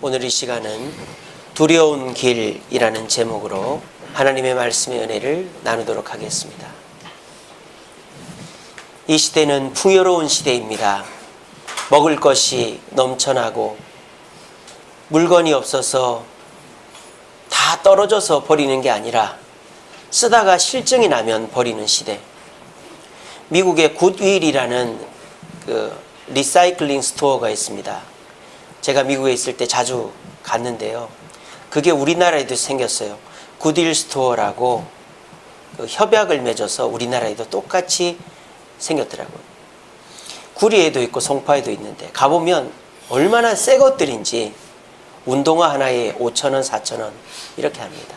오늘 이 시간은 두려운 길이라는 제목으로 하나님의 말씀의 은혜를 나누도록 하겠습니다. 이 시대는 풍요로운 시대입니다. 먹을 것이 넘쳐나고 물건이 없어서 다 떨어져서 버리는 게 아니라 쓰다가 실증이 나면 버리는 시대. 미국의 굿윌이라는 리사이클링 스토어가 있습니다. 제가 미국에 있을 때 자주 갔는데요. 그게 우리나라에도 생겼어요. 굿윌 스토어라고 협약을 맺어서 우리나라에도 똑같이 생겼더라고요. 구리에도 있고 송파에도 있는데 가보면 얼마나 새 것들인지 운동화 하나에 5,000원, 4,000원 이렇게 합니다.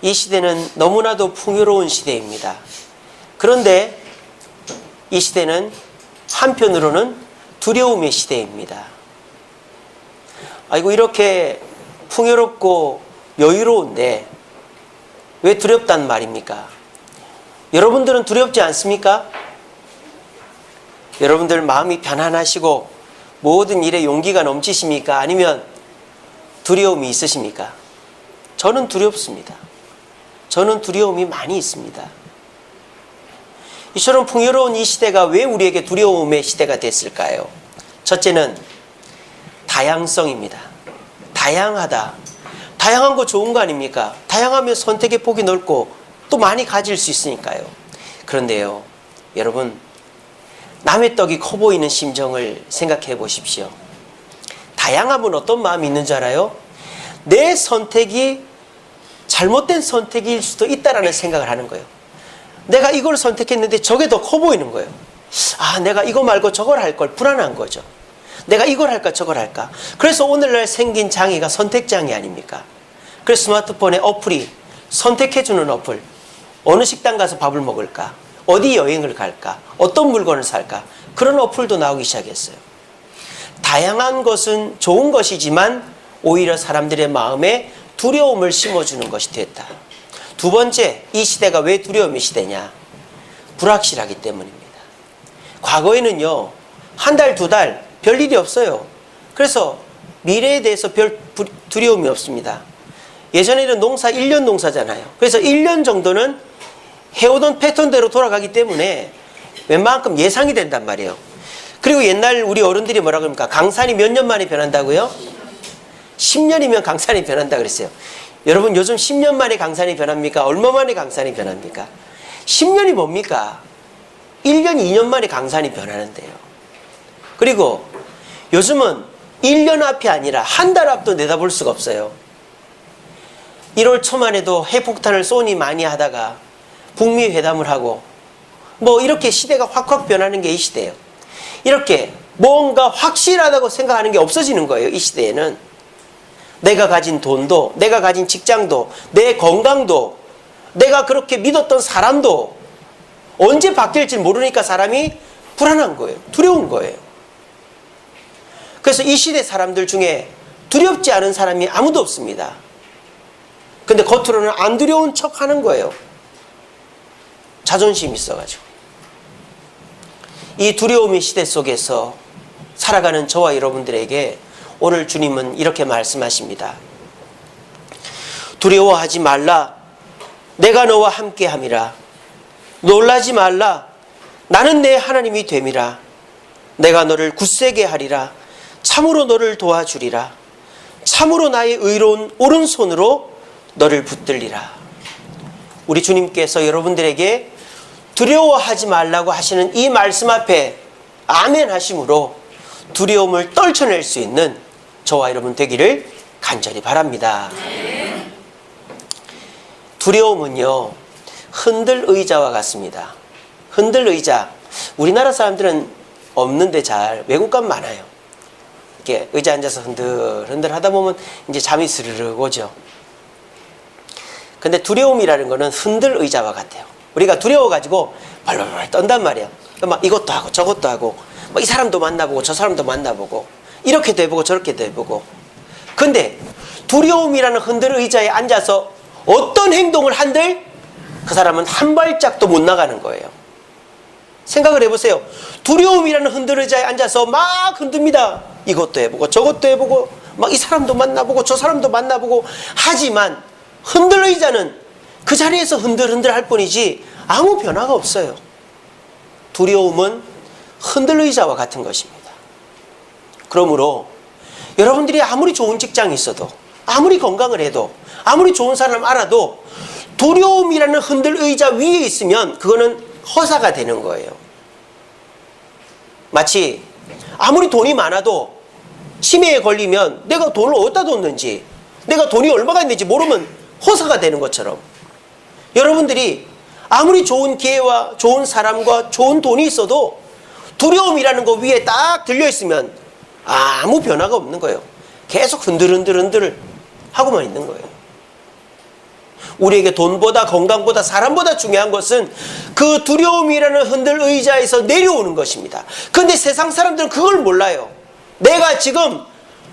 이 시대는 너무나도 풍요로운 시대입니다. 그런데 이 시대는 한편으로는 두려움의 시대입니다. 아이고, 이렇게 풍요롭고 여유로운데 왜 두렵단 말입니까? 여러분들은 두렵지 않습니까? 여러분들 마음이 편안하시고 모든 일에 용기가 넘치십니까? 아니면 두려움이 있으십니까? 저는 두렵습니다. 저는 두려움이 많이 있습니다. 이처럼 풍요로운 이 시대가 왜 우리에게 두려움의 시대가 됐을까요? 첫째는 다양성입니다. 다양하다. 다양한 거 좋은 거 아닙니까? 다양하면 선택의 폭이 넓고 또 많이 가질 수 있으니까요. 그런데요, 여러분, 남의 떡이 커 보이는 심정을 생각해 보십시오. 다양함은 어떤 마음이 있는 줄 알아요? 내 선택이 잘못된 선택일 수도 있다라는 생각을 하는 거예요. 내가 이걸 선택했는데 저게 더 커 보이는 거예요. 아, 내가 이거 말고 저걸 할 걸 불안한 거죠. 내가 이걸 할까 저걸 할까. 그래서 오늘날 생긴 장애가 선택장애 아닙니까? 그래서 스마트폰에 어플이 선택해주는 어플. 어느 식당 가서 밥을 먹을까? 어디 여행을 갈까? 어떤 물건을 살까? 그런 어플도 나오기 시작했어요. 다양한 것은 좋은 것이지만 오히려 사람들의 마음에 두려움을 심어주는 것이 됐다. 두 번째, 이 시대가 왜 두려움의 시대냐? 불확실하기 때문입니다. 과거에는요, 한 달, 두 달 별일이 없어요. 그래서 미래에 대해서 별 두려움이 없습니다. 예전에는 농사 1년 농사잖아요. 그래서 1년 정도는 해오던 패턴대로 돌아가기 때문에 웬만큼 예상이 된단 말이에요. 그리고 옛날 우리 어른들이 뭐라 그럽니까? 강산이 몇 년 만에 변한다고요? 10년이면 강산이 변한다 그랬어요. 여러분, 요즘 10년 만에 강산이 변합니까? 얼마 만에 강산이 변합니까? 10년이 뭡니까? 1년, 2년 만에 강산이 변하는데요. 그리고 요즘은 1년 앞이 아니라 한 달 앞도 내다볼 수가 없어요. 1월 초만 해도 핵폭탄을 쏘니 많이 하다가 북미 회담을 하고 뭐 이렇게 시대가 확확 변하는 게 이 시대예요. 이렇게 뭔가 확실하다고 생각하는 게 없어지는 거예요. 이 시대에는 내가 가진 돈도, 내가 가진 직장도, 내 건강도, 내가 그렇게 믿었던 사람도 언제 바뀔지 모르니까 사람이 불안한 거예요. 두려운 거예요. 그래서 이 시대 사람들 중에 두렵지 않은 사람이 아무도 없습니다. 근데 겉으로는 안 두려운 척 하는 거예요. 자존심이 있어가지고. 이 두려움의 시대 속에서 살아가는 저와 여러분들에게 오늘 주님은 이렇게 말씀하십니다. 두려워하지 말라. 내가 너와 함께 함이라. 놀라지 말라. 나는 내 하나님이 됨이라. 내가 너를 굳세게 하리라. 참으로 너를 도와주리라. 참으로 나의 의로운 오른손으로 너를 붙들리라. 우리 주님께서 여러분들에게 두려워하지 말라고 하시는 이 말씀 앞에 아멘 하심으로 두려움을 떨쳐낼 수 있는 저와 여러분 되기를 간절히 바랍니다. 두려움은요, 흔들 의자와 같습니다. 흔들 의자. 우리나라 사람들은 없는데 잘 외국 가면 많아요. 이렇게 의자에 앉아서 흔들흔들 하다 보면 이제 잠이 스르륵 오죠. 근데 두려움이라는 거는 흔들 의자와 같아요. 우리가 두려워가지고 발발발 떤단 말이에요. 막 이것도 하고 저것도 하고 막 이 사람도 만나보고 저 사람도 만나보고 이렇게도 해보고 저렇게도 해보고. 근데 두려움이라는 흔들 의자에 앉아서 어떤 행동을 한들 그 사람은 한 발짝도 못 나가는 거예요. 생각을 해보세요. 두려움이라는 흔들 의자에 앉아서 막 흔듭니다. 이것도 해보고 저것도 해보고 막 이 사람도 만나보고 저 사람도 만나보고 하지만 흔들 의자는 그 자리에서 흔들흔들 할 뿐이지 아무 변화가 없어요. 두려움은 흔들 의자와 같은 것입니다. 그러므로 여러분들이 아무리 좋은 직장이 있어도, 아무리 건강을 해도, 아무리 좋은 사람 알아도 두려움이라는 흔들 의자 위에 있으면 그거는 허사가 되는 거예요. 마치 아무리 돈이 많아도 치매에 걸리면 내가 돈을 어디다 뒀는지, 내가 돈이 얼마가 있는지 모르면 허사가 되는 것처럼, 여러분들이 아무리 좋은 기회와 좋은 사람과 좋은 돈이 있어도 두려움이라는 거 위에 딱 들려있으면 아무 변화가 없는 거예요. 계속 흔들흔들 하고만 있는 거예요. 우리에게 돈보다 건강보다 사람보다 중요한 것은 그 두려움이라는 흔들 의자에서 내려오는 것입니다. 그런데 세상 사람들은 그걸 몰라요. 내가 지금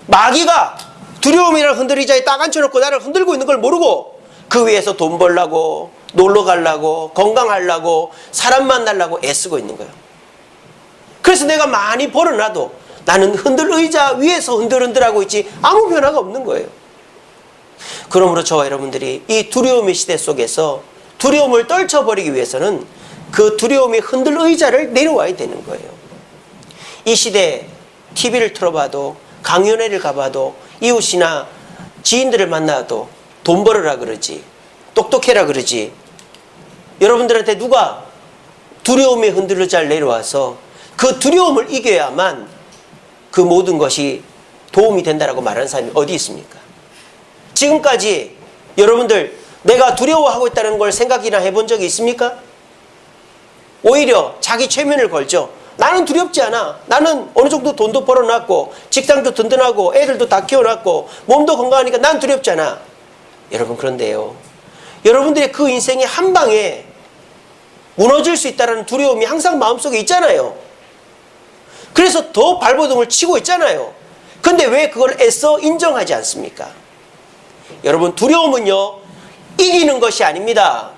마귀가 두려움이라는 흔들 의자에 딱 앉혀놓고 나를 흔들고 있는 걸 모르고 그 위에서 돈 벌려고, 놀러 가려고, 건강하려고, 사람 만나려고 애쓰고 있는 거예요. 그래서 내가 많이 벌어놔도 나는 흔들 의자 위에서 흔들흔들하고 있지 아무 변화가 없는 거예요. 그러므로 저와 여러분들이 이 두려움의 시대 속에서 두려움을 떨쳐버리기 위해서는 그 두려움의 흔들 의자를 내려와야 되는 거예요. 이 시대에 TV를 틀어봐도, 강연회를 가봐도, 이웃이나 지인들을 만나도 돈 벌으라 그러지, 똑똑해라 그러지, 여러분들한테 누가 두려움의 흔들 의자를 내려와서 그 두려움을 이겨야만 그 모든 것이 도움이 된다라고 말하는 사람이 어디 있습니까? 지금까지 여러분들 내가 두려워하고 있다는 걸 생각이나 해본 적이 있습니까? 오히려 자기 최면을 걸죠. 나는 두렵지 않아. 나는 어느 정도 돈도 벌어놨고 직장도 든든하고 애들도 다 키워놨고 몸도 건강하니까 난 두렵지 않아. 여러분, 그런데요, 여러분들의 그 인생의 한 방에 무너질 수 있다는 두려움이 항상 마음속에 있잖아요. 그래서 더 발버둥을 치고 있잖아요. 근데 왜 그걸 애써 인정하지 않습니까? 여러분, 두려움은요, 이기는 것이 아닙니다.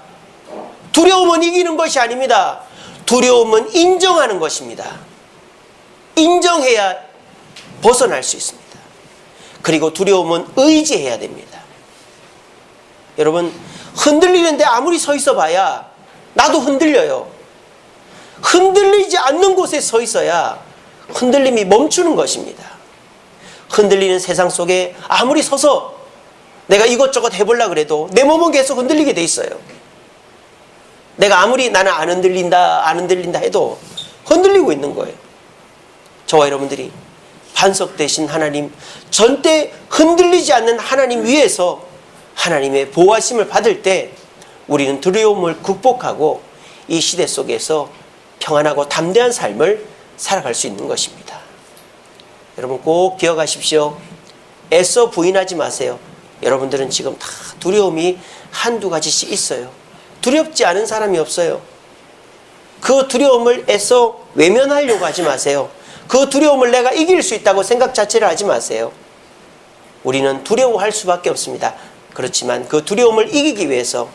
두려움은 이기는 것이 아닙니다. 두려움은 인정하는 것입니다. 인정해야 벗어날 수 있습니다. 그리고 두려움은 의지해야 됩니다. 여러분, 흔들리는데 아무리 서 있어 봐야 나도 흔들려요. 흔들리지 않는 곳에 서 있어야 흔들림이 멈추는 것입니다. 흔들리는 세상 속에 아무리 서서 내가 이것저것 해보려고 그래도 내 몸은 계속 흔들리게 돼 있어요. 내가 아무리 나는 안 흔들린다 해도 흔들리고 있는 거예요. 저와 여러분들이 반석 되신 하나님, 절대 흔들리지 않는 하나님 위에서 하나님의 보호하심을 받을 때 우리는 두려움을 극복하고 이 시대 속에서 평안하고 담대한 삶을 살아갈 수 있는 것입니다. 여러분, 꼭 기억하십시오. 애써 부인하지 마세요. 여러분들은 지금 다 두려움이 한두 가지씩 있어요. 두렵지 않은 사람이 없어요. 그 두려움을 애써 외면하려고 하지 마세요. 그 두려움을 내가 이길 수 있다고 생각 자체를 하지 마세요. 우리는 두려워할 수밖에 없습니다. 그렇지만 그 두려움을 이기기 위해서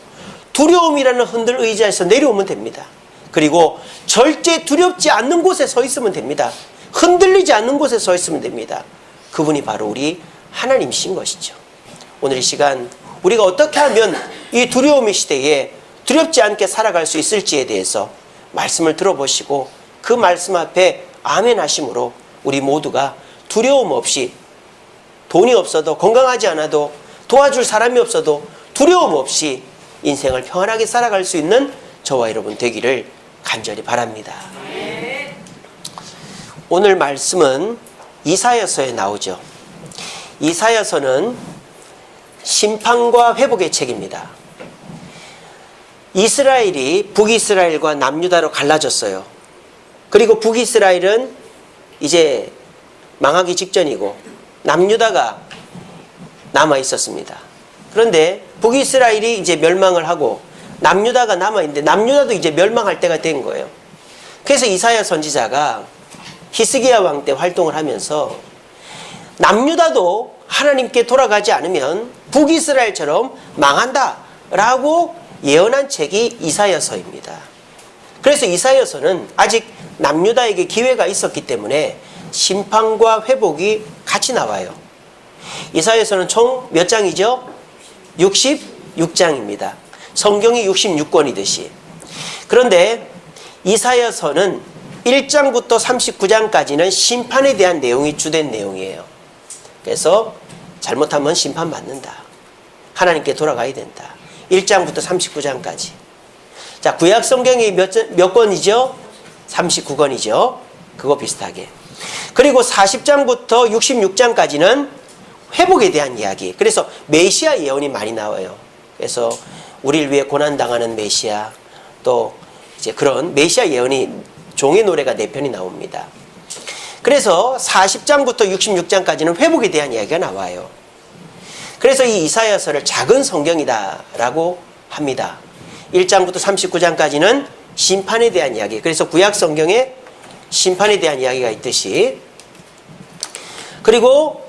두려움이라는 흔들 의자에서 내려오면 됩니다. 그리고 절대 두렵지 않는 곳에 서 있으면 됩니다. 흔들리지 않는 곳에 서 있으면 됩니다. 그분이 바로 우리 하나님이신 것이죠. 오늘 이 시간 우리가 어떻게 하면 이 두려움의 시대에 두렵지 않게 살아갈 수 있을지에 대해서 말씀을 들어보시고 그 말씀 앞에 아멘 하심으로 우리 모두가 두려움 없이, 돈이 없어도, 건강하지 않아도, 도와줄 사람이 없어도 두려움 없이 인생을 평안하게 살아갈 수 있는 저와 여러분 되기를 간절히 바랍니다. 오늘 말씀은 이사야서에 나오죠. 이사야서는 심판과 회복의 책입니다. 이스라엘이 북이스라엘과 남유다로 갈라졌어요. 그리고 북이스라엘은 이제 망하기 직전이고 남유다가 남아 있었습니다. 그런데 북이스라엘이 이제 멸망을 하고 남유다가 남아 있는데 남유다도 이제 멸망할 때가 된 거예요. 그래서 이사야 선지자가 히스기야 왕 때 활동을 하면서 남유다도 하나님께 돌아가지 않으면 북이스라엘처럼 망한다라고 예언한 책이 이사야서입니다. 그래서 이사야서는 아직 남유다에게 기회가 있었기 때문에 심판과 회복이 같이 나와요. 이사야서는 총 몇 장이죠? 66장입니다. 성경이 66권이듯이. 그런데 이사야서는 1장부터 39장까지는 심판에 대한 내용이 주된 내용이에요. 그래서 잘못하면 심판받는다. 하나님께 돌아가야 된다. 1장부터 39장까지. 자, 구약 성경이 몇 권이죠? 39권이죠. 그거 비슷하게. 그리고 40장부터 66장까지는 회복에 대한 이야기. 그래서 메시아 예언이 많이 나와요. 그래서 우리를 위해 고난당하는 메시아, 또 이제 그런 메시아 예언이 종의 노래가 4편이 나옵니다. 그래서 40장부터 66장까지는 회복에 대한 이야기가 나와요. 그래서 이 이사야서를 작은 성경이다라고 합니다. 1장부터 39장까지는 심판에 대한 이야기. 그래서 구약 성경에 심판에 대한 이야기가 있듯이, 그리고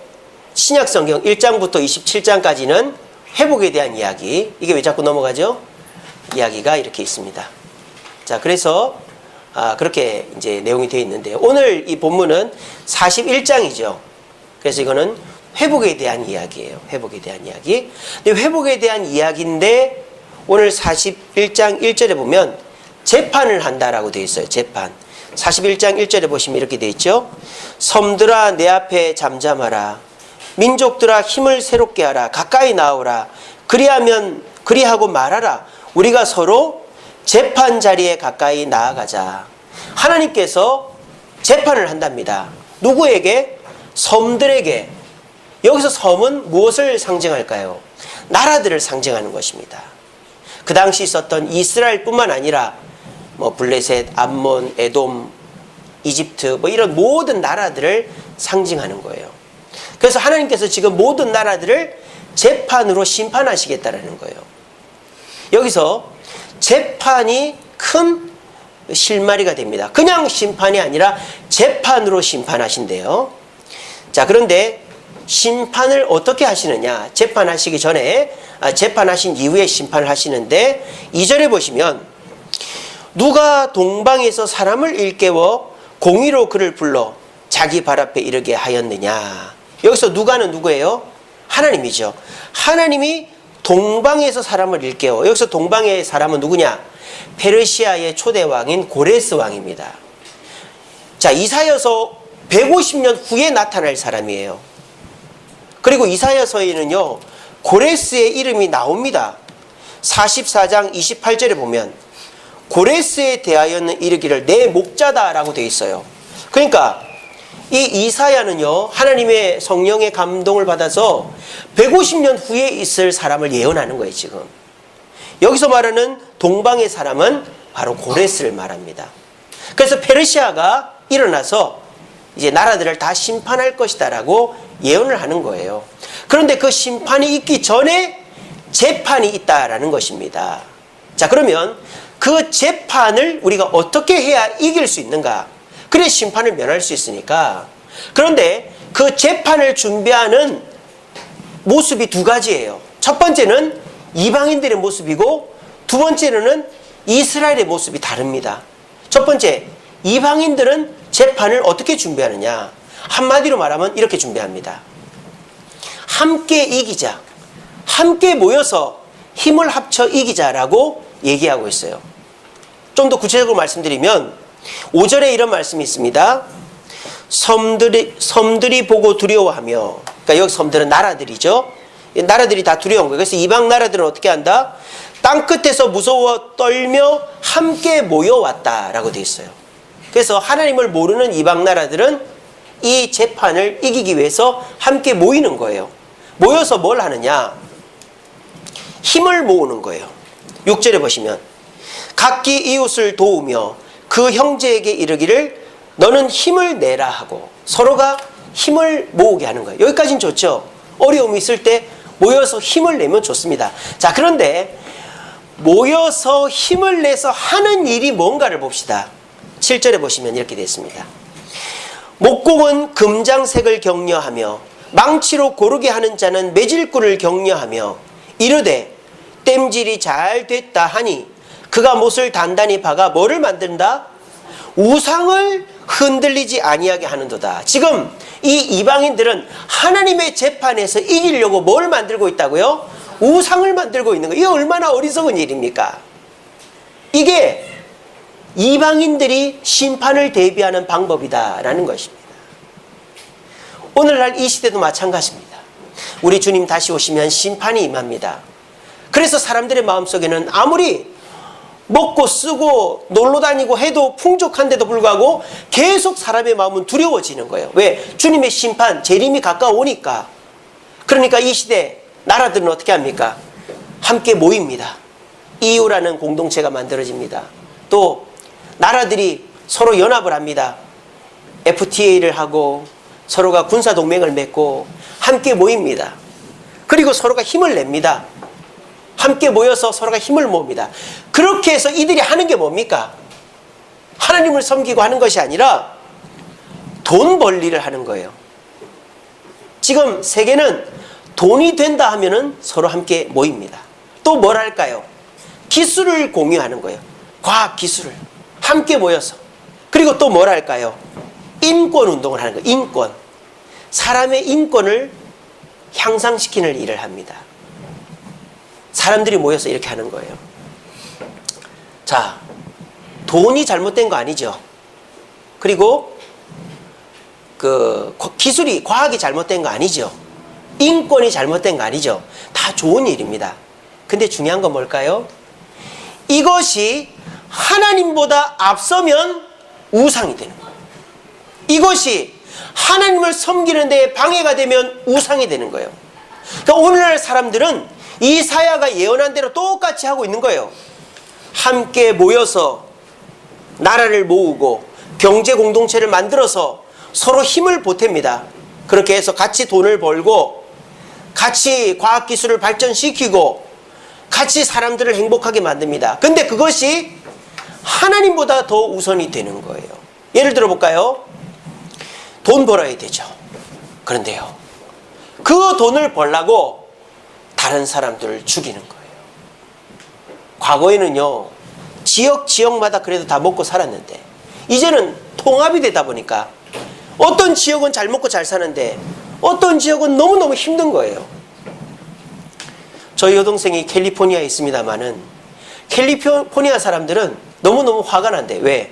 신약 성경 1장부터 27장까지는 회복에 대한 이야기. 이게 왜 자꾸 넘어가죠? 이야기가 이렇게 있습니다. 자, 그래서 그렇게 이제 내용이 되어 있는데요. 오늘 이 본문은 41장이죠. 그래서 이거는 회복에 대한 이야기예요. 회복에 대한 이야기. 근데 회복에 대한 이야기인데 오늘 41장 1절에 보면 재판을 한다라고 되어 있어요. 재판. 41장 1절에 보시면 이렇게 되어 있죠. 섬들아 내 앞에 잠잠하라. 민족들아 힘을 새롭게 하라. 가까이 나오라. 그리하고 말하라. 우리가 서로 재판 자리에 가까이 나아가자. 하나님께서 재판을 한답니다. 누구에게? 섬들에게. 여기서 섬은 무엇을 상징할까요? 나라들을 상징하는 것입니다. 그 당시 있었던 이스라엘뿐만 아니라 블레셋, 암몬, 에돔, 이집트 이런 모든 나라들을 상징하는 거예요. 그래서 하나님께서 지금 모든 나라들을 재판으로 심판하시겠다라는 거예요. 여기서 재판이 큰 실마리가 됩니다. 그냥 심판이 아니라 재판으로 심판하신대요. 자, 그런데 심판을 어떻게 하시느냐? 재판하시기 전에, 재판하신 이후에 심판을 하시는데 2절에 보시면 누가 동방에서 사람을 일깨워 공의로 그를 불러 자기 발 앞에 이르게 하였느냐? 여기서 누가는 누구예요? 하나님이죠. 하나님이 동방에서 사람을 일깨워. 여기서 동방의 사람은 누구냐? 페르시아의 초대 왕인 고레스 왕입니다. 자, 이사야서 150년 후에 나타날 사람이에요. 그리고 이사야서에는요, 고레스의 이름이 나옵니다. 44장 28절에 보면 고레스에 대하여는 이르기를 내 목자다라고 되어 있어요. 그러니까 이 이사야는요, 하나님의 성령의 감동을 받아서 150년 후에 있을 사람을 예언하는 거예요, 지금. 여기서 말하는 동방의 사람은 바로 고레스를 말합니다. 그래서 페르시아가 일어나서 이제 나라들을 다 심판할 것이다라고 예언을 하는 거예요. 그런데 그 심판이 있기 전에 재판이 있다라는 것입니다. 자, 그러면 그 재판을 우리가 어떻게 해야 이길 수 있는가? 그래 심판을 면할 수 있으니까. 그런데 그 재판을 준비하는 모습이 두 가지예요. 첫 번째는 이방인들의 모습이고 두 번째는 이스라엘의 모습이 다릅니다. 첫 번째, 이방인들은 재판을 어떻게 준비하느냐? 한마디로 말하면 이렇게 준비합니다. 함께 이기자. 함께 모여서 힘을 합쳐 이기자라고 얘기하고 있어요. 좀 더 구체적으로 말씀드리면 5절에 이런 말씀이 있습니다. 섬들이 보고 두려워하며, 그러니까 여기 섬들은 나라들이죠. 나라들이 다 두려운 거예요. 그래서 이방 나라들은 어떻게 한다? 땅끝에서 무서워 떨며 함께 모여왔다라고 되어 있어요. 그래서 하나님을 모르는 이방 나라들은 이 재판을 이기기 위해서 함께 모이는 거예요. 모여서 뭘 하느냐? 힘을 모으는 거예요. 6절에 보시면 각기 이웃을 도우며 그 형제에게 이르기를 너는 힘을 내라 하고 서로가 힘을 모으게 하는 거예요. 여기까지는 좋죠. 어려움이 있을 때 모여서 힘을 내면 좋습니다. 자, 그런데 모여서 힘을 내서 하는 일이 뭔가를 봅시다. 7절에 보시면 이렇게 되어 있습니다. 목공은 금장색을 격려하며 망치로 고르게 하는 자는 매질꾼을 격려하며 이르되 땜질이 잘 됐다 하니 그가 못을 단단히 박아 뭐를 만든다? 우상을 흔들리지 아니하게 하는도다. 지금 이 이방인들은 하나님의 재판에서 이기려고 뭘 만들고 있다고요? 우상을 만들고 있는 거예요. 이게 얼마나 어리석은 일입니까? 이게 이방인들이 심판을 대비하는 방법이다라는 것입니다. 오늘날 이 시대도 마찬가지입니다. 우리 주님 다시 오시면 심판이 임합니다. 그래서 사람들의 마음속에는 아무리 먹고 쓰고 놀러 다니고 해도 풍족한데도 불구하고 계속 사람의 마음은 두려워지는 거예요. 왜? 주님의 심판, 재림이 가까우니까. 그러니까 이 시대 나라들은 어떻게 합니까? 함께 모입니다. EU라는 공동체가 만들어집니다. 또 나라들이 서로 연합을 합니다. FTA를 하고 서로가 군사동맹을 맺고 함께 모입니다. 그리고 서로가 힘을 냅니다. 함께 모여서 서로가 힘을 모읍니다. 그렇게 해서 이들이 하는 게 뭡니까? 하나님을 섬기고 하는 것이 아니라 돈 벌 일을 하는 거예요. 지금 세계는 돈이 된다 하면은 서로 함께 모입니다. 또 뭘 할까요? 기술을 공유하는 거예요. 과학 기술을 함께 모여서. 그리고 또 뭘 할까요? 인권 운동을 하는 거예요. 인권. 사람의 인권을 향상시키는 일을 합니다. 사람들이 모여서 이렇게 하는 거예요. 자, 돈이 잘못된 거 아니죠. 그리고 그 기술이, 과학이 잘못된 거 아니죠. 인권이 잘못된 거 아니죠. 다 좋은 일입니다. 근데 중요한 건 뭘까요? 이것이 하나님보다 앞서면 우상이 되는 거예요. 이것이 하나님을 섬기는 데 방해가 되면 우상이 되는 거예요. 그러니까 오늘날 사람들은 이사야가 예언한 대로 똑같이 하고 있는 거예요. 함께 모여서 나라를 모으고 경제 공동체를 만들어서 서로 힘을 보탭니다. 그렇게 해서 같이 돈을 벌고 같이 과학기술을 발전시키고 같이 사람들을 행복하게 만듭니다. 근데 그것이 하나님보다 더 우선이 되는 거예요. 예를 들어 볼까요? 돈 벌어야 되죠. 그런데요, 그 돈을 벌려고 다른 사람들을 죽이는 거예요. 과거에는요, 지역마다 그래도 다 먹고 살았는데 이제는 통합이 되다 보니까 어떤 지역은 잘 먹고 잘 사는데 어떤 지역은 너무너무 힘든 거예요. 저희 여동생이 캘리포니아에 있습니다만은 캘리포니아 사람들은 너무너무 화가 난대. 왜?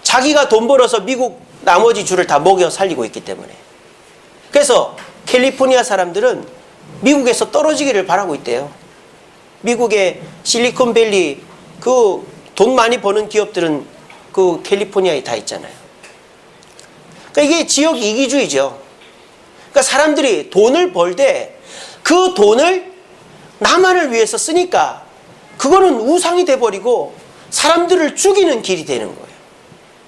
자기가 돈 벌어서 미국 나머지 주를 다 먹여 살리고 있기 때문에. 그래서 캘리포니아 사람들은 미국에서 떨어지기를 바라고 있대요. 미국의 실리콘밸리 그 돈 많이 버는 기업들은 그 캘리포니아에 다 있잖아요. 그러니까 이게 지역 이기주의죠. 그러니까 사람들이 돈을 벌 때 그 돈을 나만을 위해서 쓰니까 그거는 우상이 돼버리고 사람들을 죽이는 길이 되는 거예요.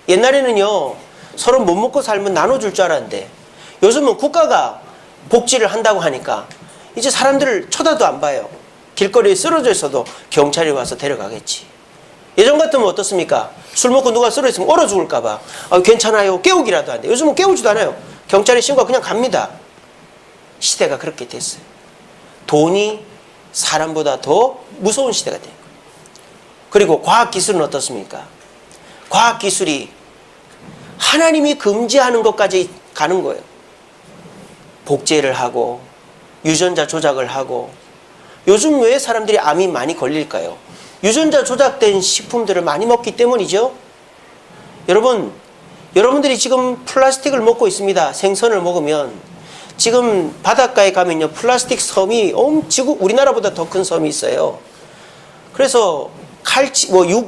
옛날에는요, 서로 못 먹고 살면 나눠줄 줄 알았는데 요즘은 국가가 복지를 한다고 하니까 이제 사람들을 쳐다도 안 봐요. 길거리에 쓰러져 있어도 경찰이 와서 데려가겠지. 예전 같으면 어떻습니까? 술 먹고 누가 쓰러져 있으면 얼어 죽을까 봐 괜찮아요, 깨우기라도 한대. 요즘은 깨우지도 않아요. 경찰에 신고하고 그냥 갑니다. 시대가 그렇게 됐어요. 돈이 사람보다 더 무서운 시대가 돼요. 그리고 과학기술은 어떻습니까? 과학기술이 하나님이 금지하는 것까지 가는 거예요. 복제를 하고 유전자 조작을 하고. 요즘 왜 사람들이 암이 많이 걸릴까요? 유전자 조작된 식품들을 많이 먹기 때문이죠. 여러분들이 지금 플라스틱을 먹고 있습니다. 생선을 먹으면 지금 바닷가에 가면요, 플라스틱 섬이 지구 우리나라보다 더 큰 섬이 있어요. 그래서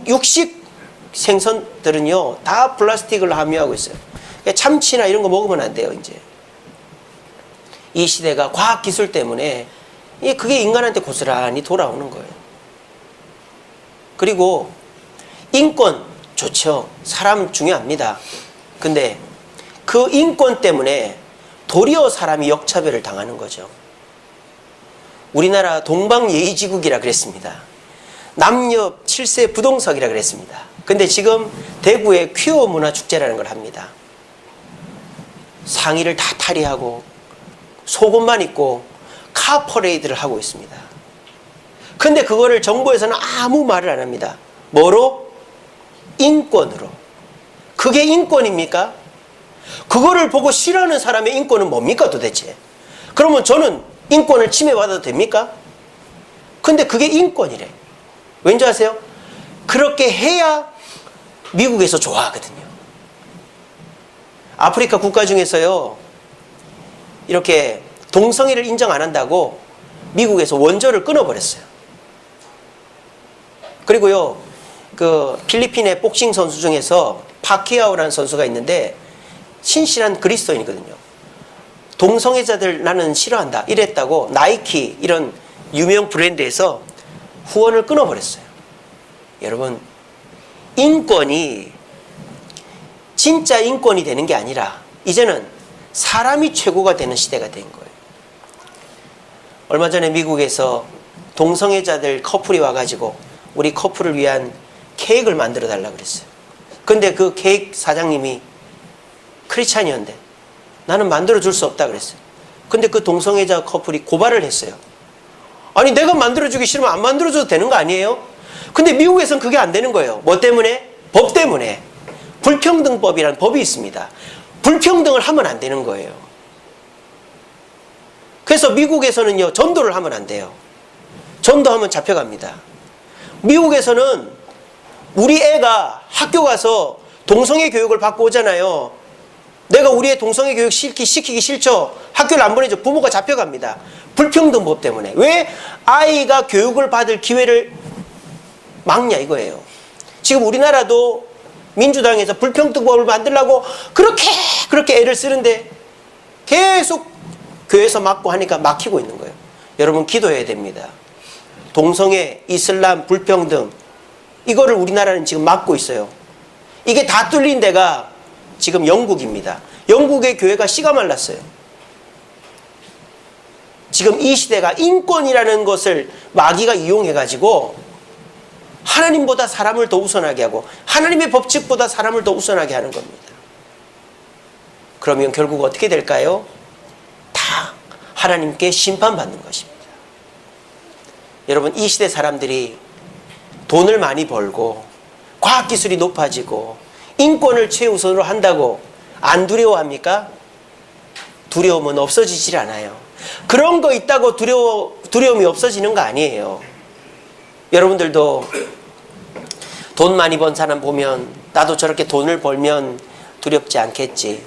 육식 생선들은요 다 플라스틱을 함유하고 있어요. 그러니까 참치나 이런 거 먹으면 안 돼요. 이제 이 시대가 과학기술 때문에 그게 인간한테 고스란히 돌아오는 거예요. 그리고 인권 좋죠. 사람 중요합니다. 근데 그 인권 때문에 도리어 사람이 역차별을 당하는 거죠. 우리나라 동방예의지국이라 그랬습니다. 남녀 7세 부동석이라 그랬습니다. 근데 지금 대구에 퀴어 문화축제라는 걸 합니다. 상의를 다 탈의하고 속옷만 입고 카 퍼레이드를 하고 있습니다. 근데 그거를 정부에서는 아무 말을 안 합니다. 뭐로? 인권으로. 그게 인권입니까? 그거를 보고 싫어하는 사람의 인권은 뭡니까 도대체? 그러면 저는 인권을 침해받아도 됩니까? 근데 그게 인권이래. 왠지 아세요? 그렇게 해야 미국에서 좋아하거든요. 아프리카 국가 중에서요, 이렇게 동성애를 인정 안 한다고 미국에서 원조를 끊어버렸어요. 그리고요, 그 필리핀의 복싱 선수 중에서 파키아오라는 선수가 있는데 신실한 그리스도인이거든요. 동성애자들 나는 싫어한다 이랬다고 나이키 이런 유명 브랜드에서 후원을 끊어버렸어요. 여러분, 인권이 진짜 인권이 되는 게 아니라 이제는 사람이 최고가 되는 시대가 된 거예요. 얼마 전에 미국에서 동성애자들 커플이 와가지고 우리 커플을 위한 케이크를 만들어 달라고 그랬어요. 근데 그 케이크 사장님이 크리스찬이었는데 나는 만들어 줄 수 없다 그랬어요. 근데 그 동성애자 커플이 고발을 했어요. 아니, 내가 만들어 주기 싫으면 안 만들어 줘도 되는 거 아니에요? 근데 미국에서는 그게 안 되는 거예요. 뭐 때문에? 법 때문에. 불평등법이라는 법이 있습니다. 불평등을 하면 안 되는 거예요. 그래서 미국에서는요, 전도를 하면 안 돼요. 전도하면 잡혀갑니다. 미국에서는 우리 애가 학교 가서 동성애 교육을 받고 오잖아요. 내가 우리 애 동성애 교육 시키기 싫죠. 학교를 안 보내죠. 부모가 잡혀갑니다. 불평등법 때문에. 왜 아이가 교육을 받을 기회를 막냐 이거예요. 지금 우리나라도 민주당에서 불평등법을 만들려고 그렇게 애를 쓰는데 계속 교회에서 막고 하니까 막히고 있는 거예요. 여러분, 기도해야 됩니다. 동성애, 이슬람, 불평등, 이거를 우리나라는 지금 막고 있어요. 이게 다 뚫린 데가 지금 영국입니다. 영국의 교회가 씨가 말랐어요. 지금 이 시대가 인권이라는 것을 마귀가 이용해가지고 하나님보다 사람을 더 우선하게 하고 하나님의 법칙보다 사람을 더 우선하게 하는 겁니다. 그러면 결국 어떻게 될까요? 다 하나님께 심판받는 것입니다. 여러분, 이 시대 사람들이 돈을 많이 벌고 과학기술이 높아지고 인권을 최우선으로 한다고 안 두려워합니까? 두려움은 없어지질 않아요. 그런 거 있다고 두려움이 없어지는 거 아니에요. 여러분들도 돈 많이 번 사람 보면 나도 저렇게 돈을 벌면 두렵지 않겠지.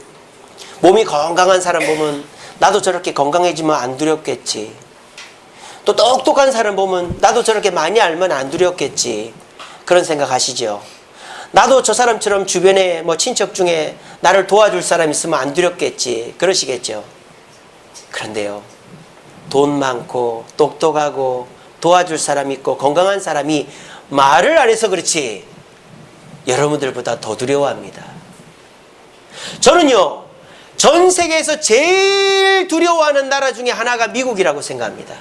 몸이 건강한 사람 보면 나도 저렇게 건강해지면 안 두렵겠지. 또 똑똑한 사람 보면 나도 저렇게 많이 알면 안 두렵겠지. 그런 생각 하시죠? 나도 저 사람처럼 주변에 뭐 친척 중에 나를 도와줄 사람 있으면 안 두렵겠지. 그러시겠죠? 그런데요, 돈 많고 똑똑하고 도와줄 사람 있고 건강한 사람이 말을 안 해서 그렇지 여러분들보다 더 두려워합니다. 저는요, 전 세계에서 제일 두려워하는 나라 중에 하나가 미국이라고 생각합니다.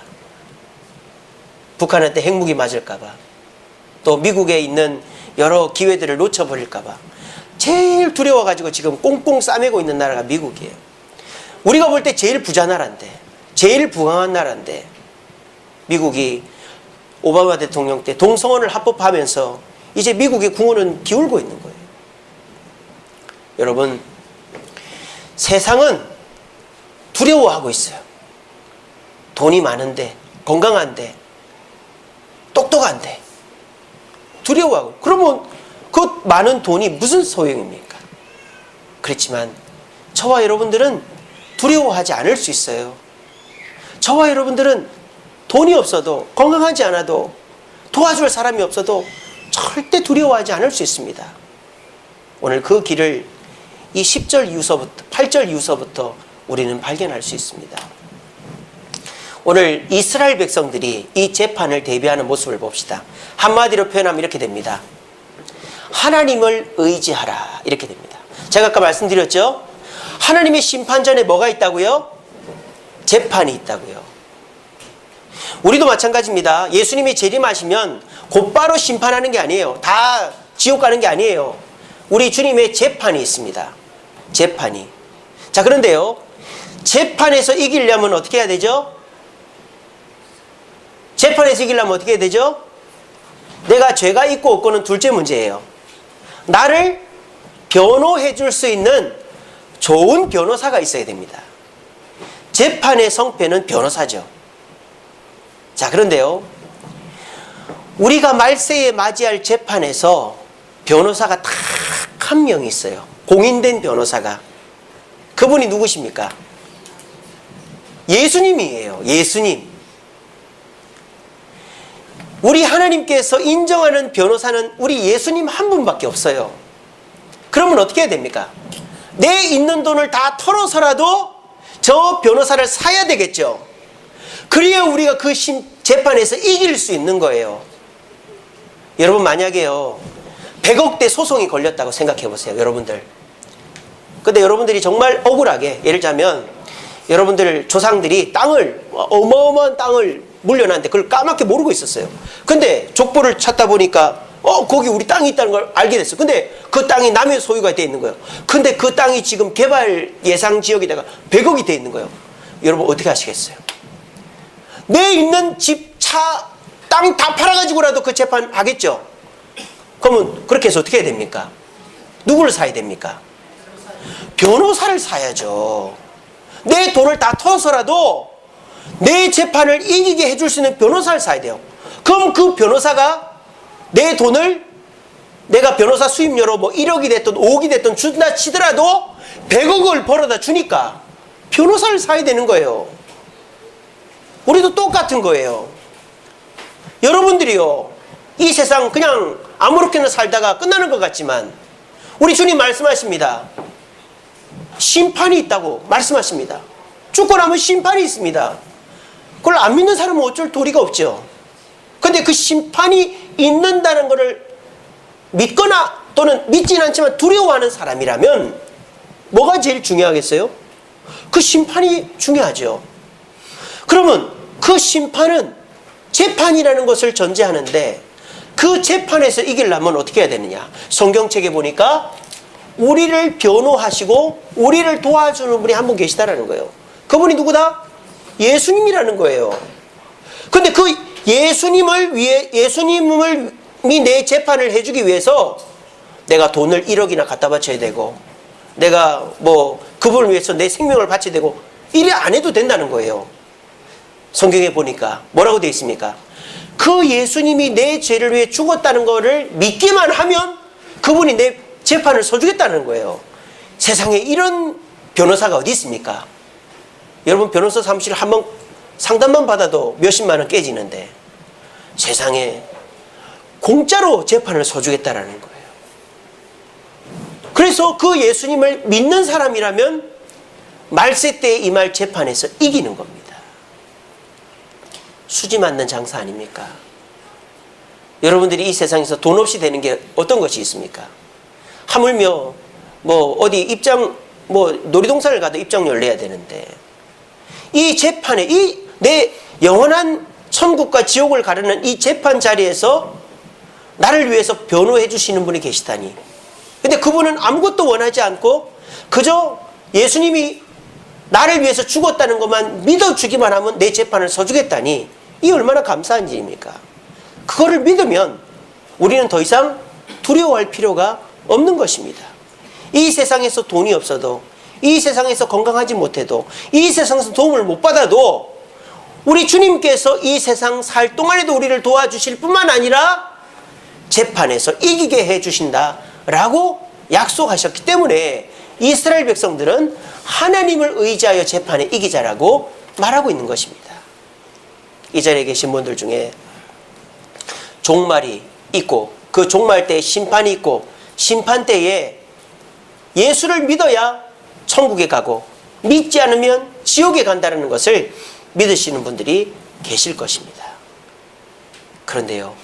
북한한테 핵무기 맞을까봐, 또 미국에 있는 여러 기회들을 놓쳐버릴까봐 제일 두려워가지고 지금 꽁꽁 싸매고 있는 나라가 미국이에요. 우리가 볼 때 제일 부자 나라인데, 제일 부강한 나라인데, 미국이 오바마 대통령 때 동성혼을 합법화하면서 이제 미국의 궁원은 기울고 있는 거예요. 여러분, 세상은 두려워하고 있어요. 돈이 많은데, 건강한데, 똑똑한데 두려워하고, 그러면 그 많은 돈이 무슨 소용입니까? 그렇지만 저와 여러분들은 두려워하지 않을 수 있어요. 저와 여러분들은 돈이 없어도, 건강하지 않아도, 도와줄 사람이 없어도 절대 두려워하지 않을 수 있습니다. 오늘 그 길을 이 10절 이후서부터 8절 이후서부터 우리는 발견할 수 있습니다. 오늘 이스라엘 백성들이 이 재판을 대비하는 모습을 봅시다. 한마디로 표현하면 이렇게 됩니다. 하나님을 의지하라, 이렇게 됩니다. 제가 아까 말씀드렸죠? 하나님의 심판전에 뭐가 있다고요? 재판이 있다고요. 우리도 마찬가지입니다. 예수님이 재림하시면 곧바로 심판하는 게 아니에요. 다 지옥 가는 게 아니에요. 우리 주님의 재판이 있습니다. 재판이. 자, 그런데요, 재판에서 이기려면 어떻게 해야 되죠? 재판에서 이기려면 어떻게 해야 되죠? 내가 죄가 있고 없고는 둘째 문제예요. 나를 변호해 줄 수 있는 좋은 변호사가 있어야 됩니다. 재판의 성패는 변호사죠. 자, 그런데요, 우리가 말세에 맞이할 재판에서 변호사가 딱 한 명 있어요. 공인된 변호사가. 그분이 누구십니까? 예수님이에요. 예수님. 우리 하나님께서 인정하는 변호사는 우리 예수님 한 분밖에 없어요. 그러면 어떻게 해야 됩니까? 내 있는 돈을 다 털어서라도 저 변호사를 사야 되겠죠. 그래야 우리가 그 재판에서 이길 수 있는 거예요. 여러분, 만약에요 100억대 소송이 걸렸다고 생각해 보세요. 여러분들. 근데 여러분들이 정말 억울하게, 예를 들자면 여러분들 조상들이 어마어마한 땅을 물려놨는데 그걸 까맣게 모르고 있었어요. 근데 족보를 찾다 보니까 거기 우리 땅이 있다는 걸 알게 됐어요. 근데 그 땅이 남의 소유가 돼 있는 거예요. 근데 그 땅이 지금 개발 예상 지역에다가 100억이 돼 있는 거예요. 여러분, 어떻게 하시겠어요? 내 있는 집, 차, 땅 다 팔아가지고라도 그 재판 하겠죠? 그러면 그렇게 해서 어떻게 해야 됩니까? 누구를 사야 됩니까? 변호사를 사야죠. 내 돈을 다 털어서라도 내 재판을 이기게 해줄 수 있는 변호사를 사야 돼요. 그럼 그 변호사가 내 돈을, 내가 변호사 수임료로 뭐 1억이 됐든 5억이 됐든 준다 치더라도 100억을 벌어다 주니까 변호사를 사야 되는 거예요. 우리도 똑같은 거예요. 여러분들이요, 이 세상 그냥 아무렇게나 살다가 끝나는 것 같지만 우리 주님 말씀하십니다. 심판이 있다고 말씀하십니다. 죽고 나면 심판이 있습니다. 그걸 안 믿는 사람은 어쩔 도리가 없죠. 근데 그 심판이 있는다는 것을 믿거나 또는 믿지는 않지만 두려워하는 사람이라면 뭐가 제일 중요하겠어요? 그 심판이 중요하죠. 그러면 그 심판은 재판이라는 것을 전제하는데, 그 재판에서 이기려면 어떻게 해야 되느냐? 성경책에 보니까 우리를 변호하시고 우리를 도와주는 분이 한 분 계시다라는 거예요. 그분이 누구다? 예수님이라는 거예요. 근데 그 예수님이 내 재판을 해주기 위해서 내가 돈을 1억이나 갖다 바쳐야 되고, 내가 뭐 그분을 위해서 내 생명을 바쳐야 되고, 이래 안 해도 된다는 거예요. 성경에 보니까 뭐라고 되어 있습니까? 그 예수님이 내 죄를 위해 죽었다는 것을 믿기만 하면 그분이 내 재판을 서주겠다는 거예요. 세상에 이런 변호사가 어디 있습니까? 여러분, 변호사 사무실 한번 상담만 받아도 몇십만 원 깨지는데 세상에 공짜로 재판을 서주겠다라는 거예요. 그래서 그 예수님을 믿는 사람이라면 말세 때에 임할 재판에서 이기는 겁니다. 수지 맞는 장사 아닙니까? 여러분들이 이 세상에서 돈 없이 되는 게 어떤 것이 있습니까? 하물며 뭐 어디 놀이동산을 가도 입장료를 내야 되는데, 이 재판에 내 영원한 천국과 지옥을 가르는 이 재판 자리에서 나를 위해서 변호해 주시는 분이 계시다니. 근데 그분은 아무것도 원하지 않고 그저 예수님이 나를 위해서 죽었다는 것만 믿어주기만 하면 내 재판을 서주겠다니, 이 얼마나 감사한 일입니까? 그거를 믿으면 우리는 더 이상 두려워할 필요가 없는 것입니다. 이 세상에서 돈이 없어도, 이 세상에서 건강하지 못해도, 이 세상에서 도움을 못 받아도 우리 주님께서 이 세상 살 동안에도 우리를 도와주실 뿐만 아니라 재판에서 이기게 해주신다라고 약속하셨기 때문에 이스라엘 백성들은 하나님을 의지하여 재판에 이기자라고 말하고 있는 것입니다. 이 자리에 계신 분들 중에 종말이 있고 그 종말 때에 심판이 있고, 심판 때에 예수를 믿어야 천국에 가고 믿지 않으면 지옥에 간다는 것을 믿으시는 분들이 계실 것입니다. 그런데요,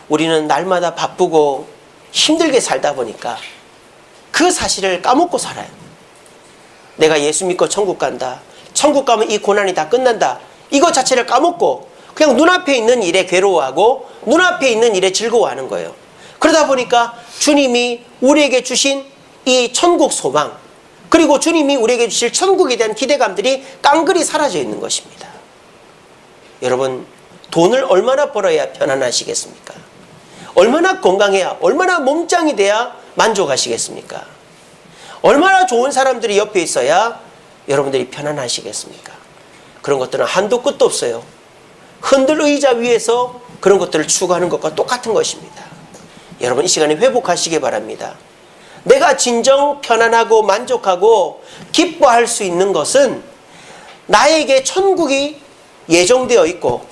우리는 날마다 바쁘고 힘들게 살다 보니까 그 사실을 까먹고 살아요. 내가 예수 믿고 천국 간다, 천국 가면 이 고난이 다 끝난다, 이거 자체를 까먹고 그냥 눈앞에 있는 일에 괴로워하고 눈앞에 있는 일에 즐거워하는 거예요. 그러다 보니까 주님이 우리에게 주신 이 천국 소망, 그리고 주님이 우리에게 주실 천국에 대한 기대감들이 깡그리 사라져 있는 것입니다. 여러분, 돈을 얼마나 벌어야 편안하시겠습니까? 얼마나 건강해야, 얼마나 몸짱이 돼야 만족하시겠습니까? 얼마나 좋은 사람들이 옆에 있어야 여러분들이 편안하시겠습니까? 그런 것들은 한도 끝도 없어요. 흔들 의자 위에서 그런 것들을 추구하는 것과 똑같은 것입니다. 여러분 이 시간에 회복하시기 바랍니다. 내가 진정 편안하고 만족하고 기뻐할 수 있는 것은 나에게 천국이 예정되어 있고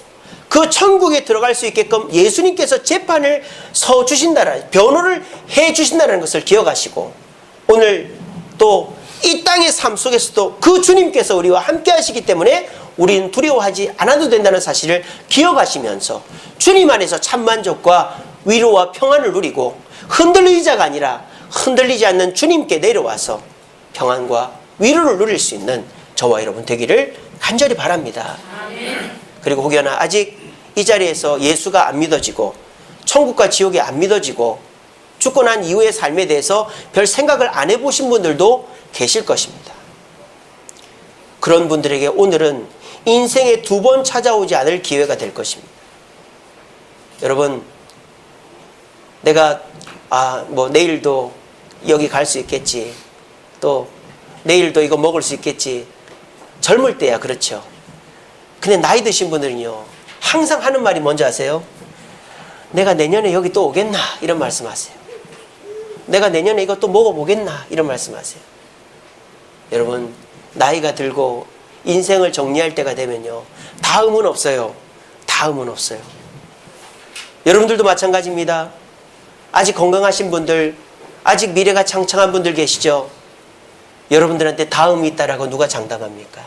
그 천국에 들어갈 수 있게끔 예수님께서 재판을 서주신다는, 변호를 해주신다는 것을 기억하시고, 오늘 또 이 땅의 삶 속에서도 그 주님께서 우리와 함께 하시기 때문에 우리는 두려워하지 않아도 된다는 사실을 기억하시면서 주님 안에서 참 만족과 위로와 평안을 누리고, 흔들리자가 아니라 흔들리지 않는 주님께 내려와서 평안과 위로를 누릴 수 있는 저와 여러분 되기를 간절히 바랍니다. 그리고 혹여나 아직 이 자리에서 예수가 안 믿어지고 천국과 지옥이 안 믿어지고 죽고 난 이후의 삶에 대해서 별 생각을 안 해보신 분들도 계실 것입니다. 그런 분들에게 오늘은 인생에 2번 찾아오지 않을 기회가 될 것입니다. 여러분, 내가 내일도 여기 갈 수 있겠지, 또 내일도 이거 먹을 수 있겠지, 젊을 때야 그렇죠. 근데 나이 드신 분들은요, 항상 하는 말이 뭔지 아세요? 내가 내년에 여기 또 오겠나? 이런 말씀하세요. 내가 내년에 이거 또 먹어보겠나? 이런 말씀하세요. 여러분, 나이가 들고 인생을 정리할 때가 되면요, 다음은 없어요. 다음은 없어요. 여러분들도 마찬가지입니다. 아직 건강하신 분들, 아직 미래가 창창한 분들 계시죠? 여러분들한테 다음이 있다라고 누가 장담합니까?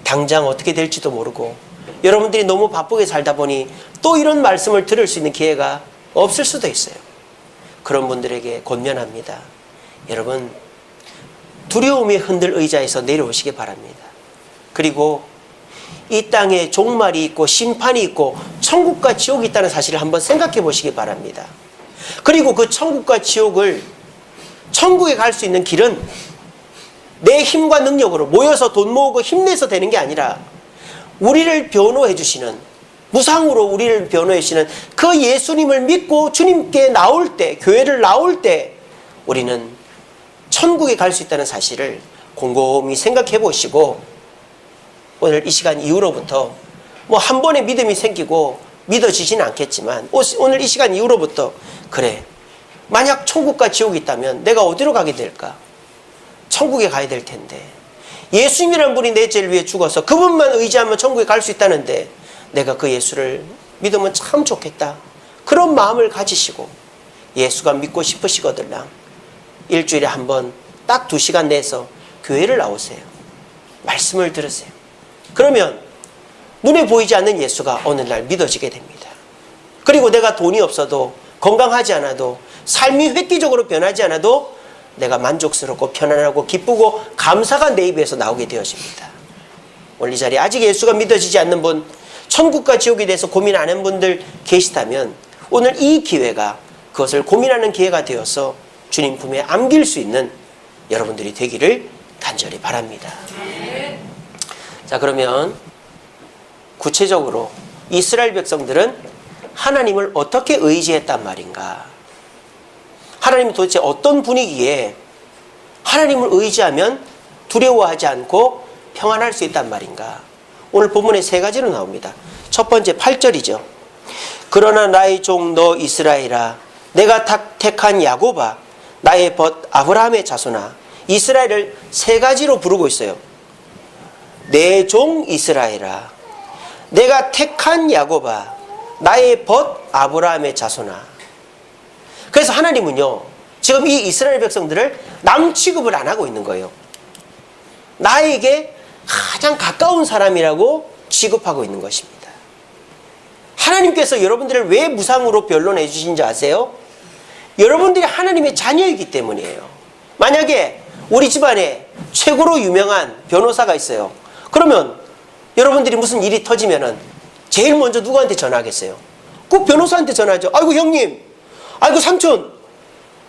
당장 어떻게 될지도 모르고 여러분들이 너무 바쁘게 살다 보니 또 이런 말씀을 들을 수 있는 기회가 없을 수도 있어요. 그런 분들에게 권면합니다. 여러분, 두려움이 흔들 의자에서 내려오시기 바랍니다. 그리고 이 땅에 종말이 있고 심판이 있고 천국과 지옥이 있다는 사실을 한번 생각해 보시기 바랍니다. 그리고 그 천국과 지옥을, 천국에 갈 수 있는 길은 내 힘과 능력으로 모여서 돈 모으고 힘내서 되는 게 아니라 우리를 변호해 주시는, 무상으로 우리를 변호해 주시는 그 예수님을 믿고 주님께 나올 때, 교회를 나올 때 우리는 천국에 갈 수 있다는 사실을 곰곰이 생각해 보시고, 오늘 이 시간 이후로부터 한 번에 믿음이 생기고 믿어지지는 않겠지만 오늘 이 시간 이후로부터, 그래, 만약 천국과 지옥이 있다면 내가 어디로 가게 될까? 천국에 가야 될 텐데, 예수님이라는 분이 내 죄를 위해 죽어서 그분만 의지하면 천국에 갈 수 있다는데 내가 그 예수를 믿으면 참 좋겠다, 그런 마음을 가지시고 예수가 믿고 싶으시거든요. 일주일에 한 번 딱 2시간 내서 교회를 나오세요. 말씀을 들으세요. 그러면 눈에 보이지 않는 예수가 어느 날 믿어지게 됩니다. 그리고 내가 돈이 없어도, 건강하지 않아도, 삶이 획기적으로 변하지 않아도 내가 만족스럽고 편안하고 기쁘고 감사가 내 입에서 나오게 되어집니다. 오늘 이 자리에 아직 예수가 믿어지지 않는 분, 천국과 지옥에 대해서 고민 안 한 분들 계시다면 오늘 이 기회가 그것을 고민하는 기회가 되어서 주님 품에 안길 수 있는 여러분들이 되기를 간절히 바랍니다. 자, 그러면 구체적으로 이스라엘 백성들은 하나님을 어떻게 의지했단 말인가? 하나님이 도대체 어떤 분위기에 하나님을 의지하면 두려워하지 않고 평안할 수 있단 말인가? 오늘 본문에 3가지로 나옵니다. 첫 번째 8절이죠. 그러나 나의 종 너 이스라엘아, 내가 택한 야곱아, 나의 벗 아브라함의 자손아. 이스라엘을 3가지로 부르고 있어요. 내 종 이스라엘아, 내가 택한 야곱아, 나의 벗 아브라함의 자손아. 그래서 하나님은요, 지금 이 이스라엘 백성들을 남 취급을 안 하고 있는 거예요. 나에게 가장 가까운 사람이라고 취급하고 있는 것입니다. 하나님께서 여러분들을 왜 무상으로 변론해 주신지 아세요? 여러분들이 하나님의 자녀이기 때문이에요. 만약에 우리 집안에 최고로 유명한 변호사가 있어요. 그러면 여러분들이 무슨 일이 터지면은 제일 먼저 누구한테 전화하겠어요? 꼭 변호사한테 전화하죠. 아이고 형님, 아이고 삼촌,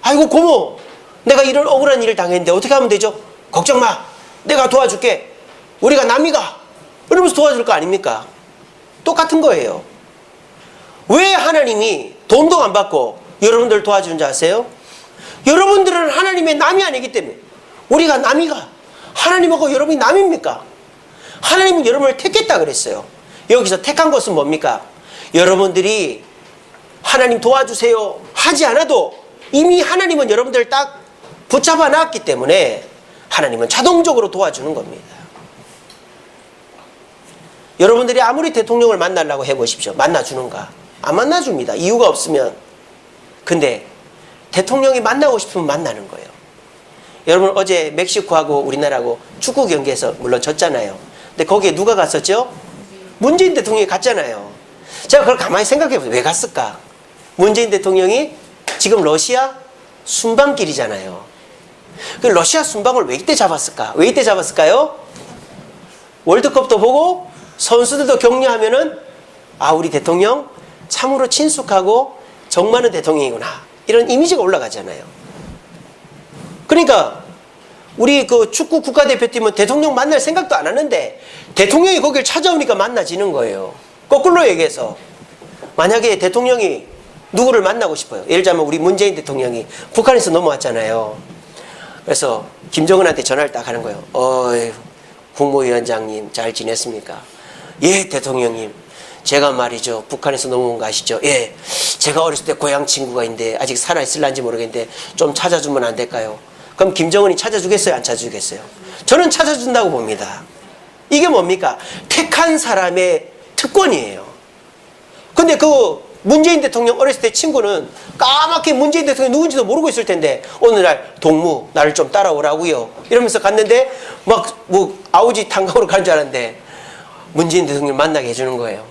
아이고 고모, 내가 이런 억울한 일을 당했는데 어떻게 하면 되죠? 걱정 마, 내가 도와줄게, 우리가 남이가, 이러면서 도와줄 거 아닙니까? 똑같은 거예요. 왜 하나님이 돈도 안 받고 여러분들 도와주는지 아세요? 여러분들은 하나님의 남이 아니기 때문에. 우리가 남이가 하나님하고 여러분이 남입니까? 하나님은 여러분을 택했다 그랬어요. 여기서 택한 것은 뭡니까? 여러분들이 하나님 도와주세요 하지 않아도 이미 하나님은 여러분들을 딱 붙잡아 놨기 때문에 하나님은 자동적으로 도와주는 겁니다. 여러분들이 아무리 대통령을 만나려고 해보십시오. 만나주는가? 안 만나줍니다. 이유가 없으면. 근데 대통령이 만나고 싶으면 만나는 거예요. 여러분 어제 멕시코하고 우리나라하고 축구 경기에서 물론 졌잖아요. 근데 거기에 누가 갔었죠? 문재인 대통령이 갔잖아요. 제가 그걸 가만히 생각해보세요. 왜 갔을까? 문재인 대통령이 지금 러시아 순방길이잖아요. 그 러시아 순방을 왜 이때 잡았을까? 왜 이때 잡았을까요? 월드컵도 보고 선수들도 격려하면은 아, 우리 대통령 참으로 친숙하고 정 많은 대통령이구나, 이런 이미지가 올라가잖아요. 그러니까 우리 그 축구 국가대표팀은 대통령 만날 생각도 안 하는데 대통령이 거길 찾아오니까 만나지는 거예요. 거꾸로 얘기해서 만약에 대통령이 누구를 만나고 싶어요. 예를 들자면 우리 문재인 대통령이 북한에서 넘어왔잖아요. 그래서 김정은한테 전화를 딱 하는 거예요. 국무위원장님 잘 지냈습니까? 예, 대통령님. 제가 말이죠, 북한에서 넘어온 거 아시죠? 예, 제가 어렸을 때 고향 친구가 있는데 아직 살아있을란지 모르겠는데 좀 찾아주면 안 될까요? 그럼 김정은이 찾아주겠어요? 안 찾아주겠어요? 저는 찾아준다고 봅니다. 이게 뭡니까? 택한 사람의 특권이에요. 근데 그 문재인 대통령 어렸을 때 친구는 까맣게 문재인 대통령이 누군지도 모르고 있을 텐데 어느 날 동무 나를 좀 따라오라고요 이러면서 갔는데 막 뭐 아우지 탄광으로 간 줄 알았는데 문재인 대통령 만나게 해주는 거예요.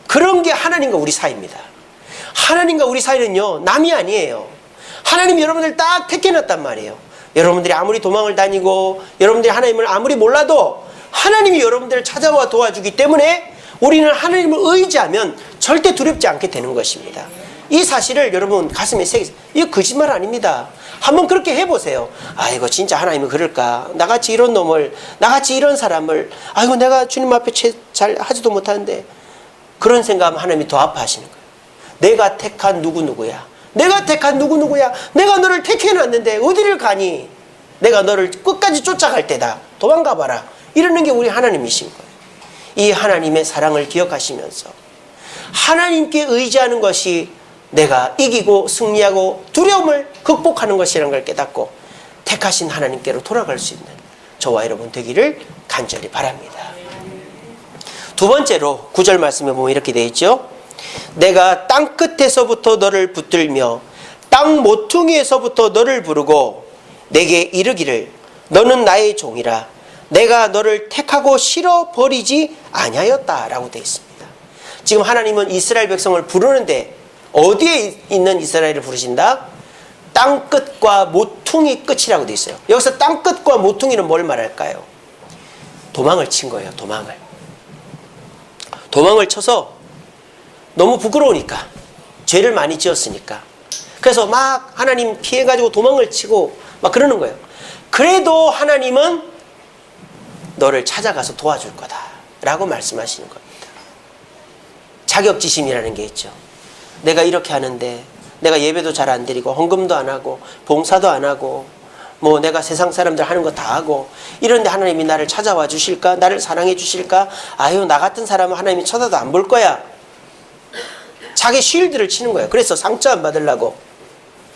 그런 게 하나님과 우리 사이입니다. 하나님과 우리 사이는요, 남이 아니에요. 하나님이 여러분들 딱 택해놨단 말이에요. 여러분들이 아무리 도망을 다니고 여러분들이 하나님을 아무리 몰라도 하나님이 여러분들을 찾아와 도와주기 때문에 우리는 하나님을 의지하면 절대 두렵지 않게 되는 것입니다. 이 사실을 여러분 가슴에 새기세요. 이거 거짓말 아닙니다. 한번 그렇게 해보세요. 아이고 진짜 하나님이 그럴까? 나같이 이런 놈을, 나같이 이런 사람을, 아이고 내가 주님 앞에 잘 하지도 못하는데, 그런 생각하면 하나님이 더 아파하시는 거예요. 내가 택한 누구누구야. 내가 택한 누구누구야. 내가 너를 택해놨는데 어디를 가니? 내가 너를 끝까지 쫓아갈 때다. 도망가봐라. 이러는 게 우리 하나님이신 거예요. 이 하나님의 사랑을 기억하시면서 하나님께 의지하는 것이 내가 이기고 승리하고 두려움을 극복하는 것이라는 걸 깨닫고 택하신 하나님께로 돌아갈 수 있는 저와 여러분 되기를 간절히 바랍니다. 두 번째로 9절 말씀에 보면 이렇게 되어 있죠. 내가 땅 끝에서부터 너를 붙들며 땅 모퉁이에서부터 너를 부르고 내게 이르기를 너는 나의 종이라 내가 너를 택하고 실어버리지 아니하였다라고 되어 있습니다. 지금 하나님은 이스라엘 백성을 부르는데 어디에 있는 이스라엘을 부르신다? 땅 끝과 모퉁이 끝이라고 되어 있어요. 여기서 땅 끝과 모퉁이는 뭘 말할까요? 도망을 친 거예요. 도망을 쳐서 너무 부끄러우니까, 죄를 많이 지었으니까. 그래서 막 하나님 피해가지고 도망을 치고 막 그러는 거예요. 그래도 하나님은 너를 찾아가서 도와줄 거다 라고 말씀하시는 겁니다. 자격지심이라는 게 있죠. 내가 이렇게 하는데 내가 예배도 잘 안 드리고 헌금도 안 하고 봉사도 안 하고 뭐 내가 세상 사람들 하는 거 다 하고 이런데 하나님이 나를 찾아와 주실까? 나를 사랑해 주실까? 아유, 나 같은 사람은 하나님이 쳐다도 안 볼 거야. 자기 쉴드를 치는 거예요. 그래서 상처 안 받으려고.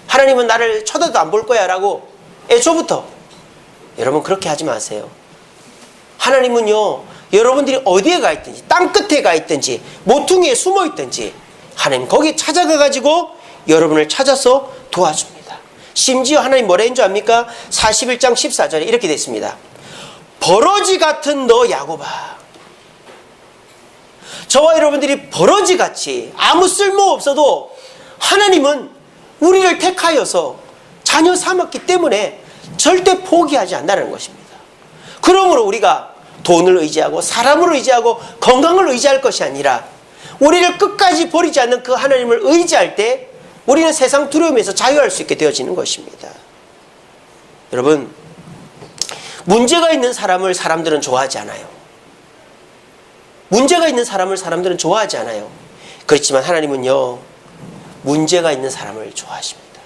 하나님은 나를 쳐다도 안 볼 거야 라고 애초부터. 여러분 그렇게 하지 마세요. 하나님은요, 여러분들이 어디에 가 있든지, 땅 끝에 가 있든지, 모퉁이에 숨어 있든지 하나님 거기 찾아가 가지고 여러분을 찾아서 도와줍니다. 심지어 하나님 뭐라 했는 줄 압니까? 41장 14절에 이렇게 되어 있습니다. 버러지 같은 너 야곱아. 저와 여러분들이 버러지같이 아무 쓸모 없어도 하나님은 우리를 택하여서 자녀 삼았기 때문에 절대 포기하지 않는다는 것입니다. 그러므로 우리가 돈을 의지하고 사람을 의지하고 건강을 의지할 것이 아니라 우리를 끝까지 버리지 않는 그 하나님을 의지할 때 우리는 세상 두려움에서 자유할 수 있게 되어지는 것입니다. 여러분, 문제가 있는 사람을 사람들은 좋아하지 않아요. 문제가 있는 사람을 사람들은 좋아하지 않아요. 그렇지만 하나님은요, 문제가 있는 사람을 좋아하십니다.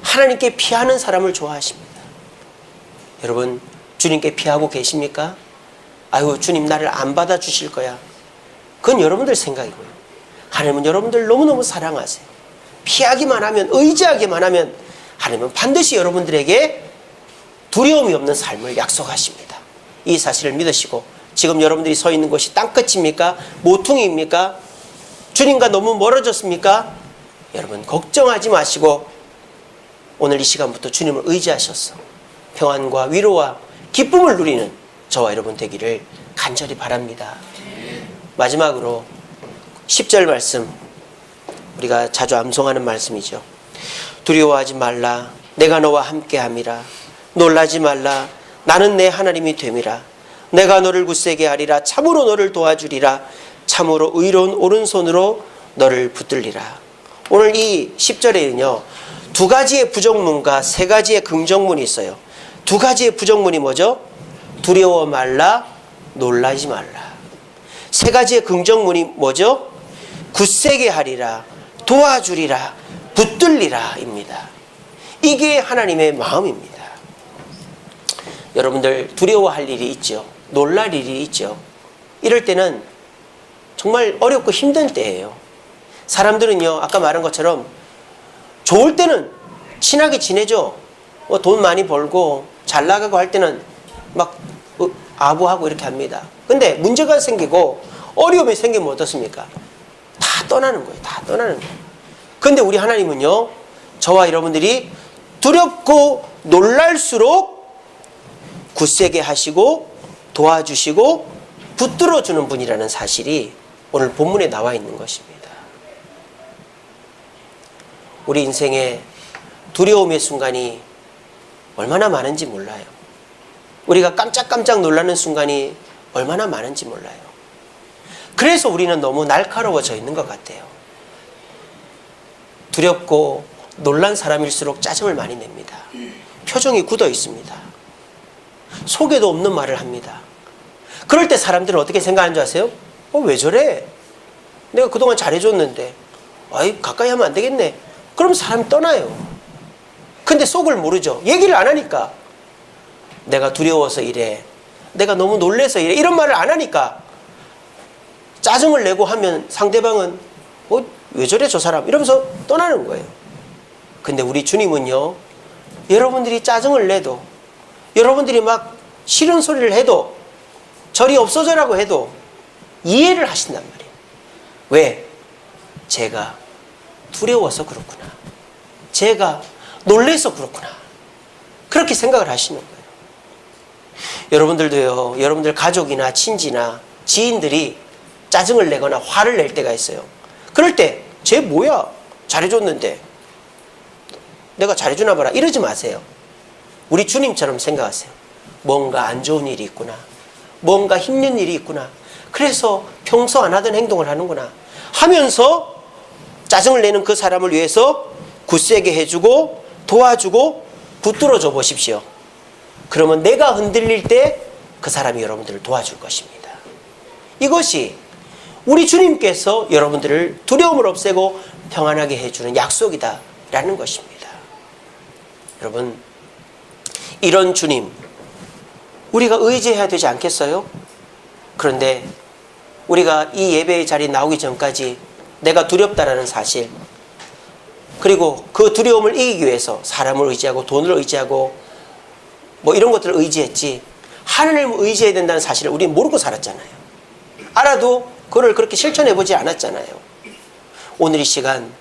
하나님께 피하는 사람을 좋아하십니다. 여러분, 주님께 피하고 계십니까? 아유, 주님 나를 안 받아주실 거야. 그건 여러분들 생각이고요. 하나님은 여러분들 너무너무 사랑하세요. 피하기만 하면, 의지하기만 하면 하나님은 반드시 여러분들에게 두려움이 없는 삶을 약속하십니다. 이 사실을 믿으시고, 지금 여러분들이 서 있는 곳이 땅끝입니까? 모퉁이입니까? 주님과 너무 멀어졌습니까? 여러분, 걱정하지 마시고 오늘 이 시간부터 주님을 의지하셔서 평안과 위로와 기쁨을 누리는 저와 여러분 되기를 간절히 바랍니다. 마지막으로 10절 말씀, 우리가 자주 암송하는 말씀이죠. 두려워하지 말라, 내가 너와 함께함이라. 놀라지 말라, 나는 내 하나님이 됨이라. 내가 너를 굳세게 하리라. 참으로 너를 도와주리라. 참으로 의로운 오른손으로 너를 붙들리라. 오늘 이 10절에는요, 두 가지의 부정문과 세 가지의 긍정문이 있어요. 두 가지의 부정문이 뭐죠? 두려워 말라, 놀라지 말라. 세 가지의 긍정문이 뭐죠? 굳세게 하리라, 도와주리라, 붙들리라 입니다. 이게 하나님의 마음입니다. 여러분들 두려워할 일이 있죠. 놀랄 일이 있죠. 이럴 때는 정말 어렵고 힘든 때예요. 사람들은요, 아까 말한 것처럼 좋을 때는 친하게 지내죠. 돈 많이 벌고 잘 나가고 할 때는 막 아부하고 이렇게 합니다. 근데 문제가 생기고 어려움이 생기면 어떻습니까? 다 떠나는 거예요. 다 떠나는 거예요. 근데 우리 하나님은요, 저와 여러분들이 두렵고 놀랄수록 굳세게 하시고 도와주시고 붙들어주는 분이라는 사실이 오늘 본문에 나와 있는 것입니다. 우리 인생에 두려움의 순간이 얼마나 많은지 몰라요. 우리가 깜짝깜짝 놀라는 순간이 얼마나 많은지 몰라요. 그래서 우리는 너무 날카로워져 있는 것 같아요. 두렵고 놀란 사람일수록 짜증을 많이 냅니다. 표정이 굳어 있습니다. 속에도 없는 말을 합니다. 그럴 때 사람들은 어떻게 생각하는 줄 아세요? 왜 저래? 내가 그동안 잘해줬는데 아이, 가까이 하면 안 되겠네. 그럼 사람이 떠나요. 근데 속을 모르죠. 얘기를 안 하니까. 내가 두려워서 이래, 내가 너무 놀래서 이래, 이런 말을 안 하니까 짜증을 내고 하면 상대방은 왜 저래 저 사람, 이러면서 떠나는 거예요. 근데 우리 주님은요, 여러분들이 짜증을 내도, 여러분들이 막 싫은 소리를 해도, 저리 없어져라고 해도 이해를 하신단 말이에요. 왜? 제가 두려워서 그렇구나, 제가 놀래서 그렇구나, 그렇게 생각을 하시는 거예요. 여러분들도요, 여러분들 가족이나 친지나 지인들이 짜증을 내거나 화를 낼 때가 있어요. 그럴 때 쟤 뭐야, 잘해줬는데 내가 잘해주나 봐라, 이러지 마세요. 우리 주님처럼 생각하세요. 뭔가 안 좋은 일이 있구나, 뭔가 힘든 일이 있구나, 그래서 평소 안 하던 행동을 하는구나 하면서 짜증을 내는 그 사람을 위해서 굳세게 해주고 도와주고 붙들어줘 보십시오. 그러면 내가 흔들릴 때 그 사람이 여러분들을 도와줄 것입니다. 이것이 우리 주님께서 여러분들을 두려움을 없애고 평안하게 해주는 약속이다 라는 것입니다. 여러분, 이런 주님 우리가 의지해야 되지 않겠어요? 그런데 우리가 이 예배의 자리에 나오기 전까지 내가 두렵다라는 사실, 그리고 그 두려움을 이기기 위해서 사람을 의지하고 돈을 의지하고 뭐 이런 것들을 의지했지, 하나님을 의지해야 된다는 사실을 우리는 모르고 살았잖아요. 알아도 그걸 그렇게 실천해보지 않았잖아요. 오늘 이 시간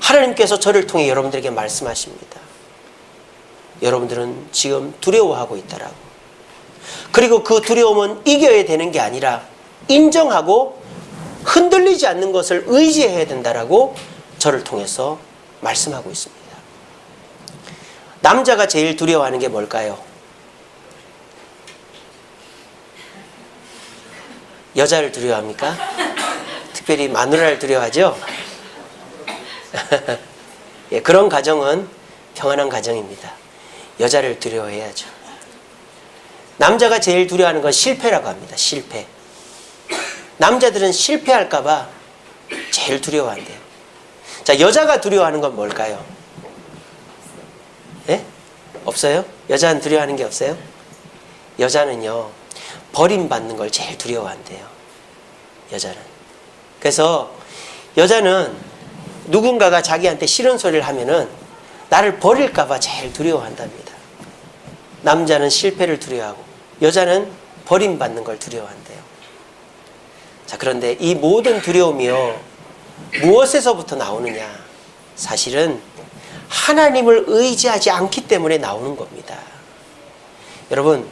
하나님께서 저를 통해 여러분들에게 말씀하십니다. 여러분들은 지금 두려워하고 있다라고. 그리고 그 두려움은 이겨야 되는 게 아니라 인정하고 흔들리지 않는 것을 의지해야 된다라고 저를 통해서 말씀하고 있습니다. 남자가 제일 두려워하는 게 뭘까요? 여자를 두려워합니까? 특별히 마누라를 두려워하죠? 예, 그런 가정은 평안한 가정입니다. 여자를 두려워해야죠. 남자가 제일 두려워하는 건 실패라고 합니다. 실패. 남자들은 실패할까봐 제일 두려워한대요. 자, 여자가 두려워하는 건 뭘까요? 없어요? 여자는 두려워하는 게 없어요? 여자는요, 버림받는 걸 제일 두려워한대요. 여자는. 그래서 여자는 누군가가 자기한테 싫은 소리를 하면은 나를 버릴까봐 제일 두려워한답니다. 남자는 실패를 두려워하고 여자는 버림받는 걸 두려워한대요. 자, 그런데 이 모든 두려움이요, 무엇에서부터 나오느냐? 사실은 하나님을 의지하지 않기 때문에 나오는 겁니다. 여러분,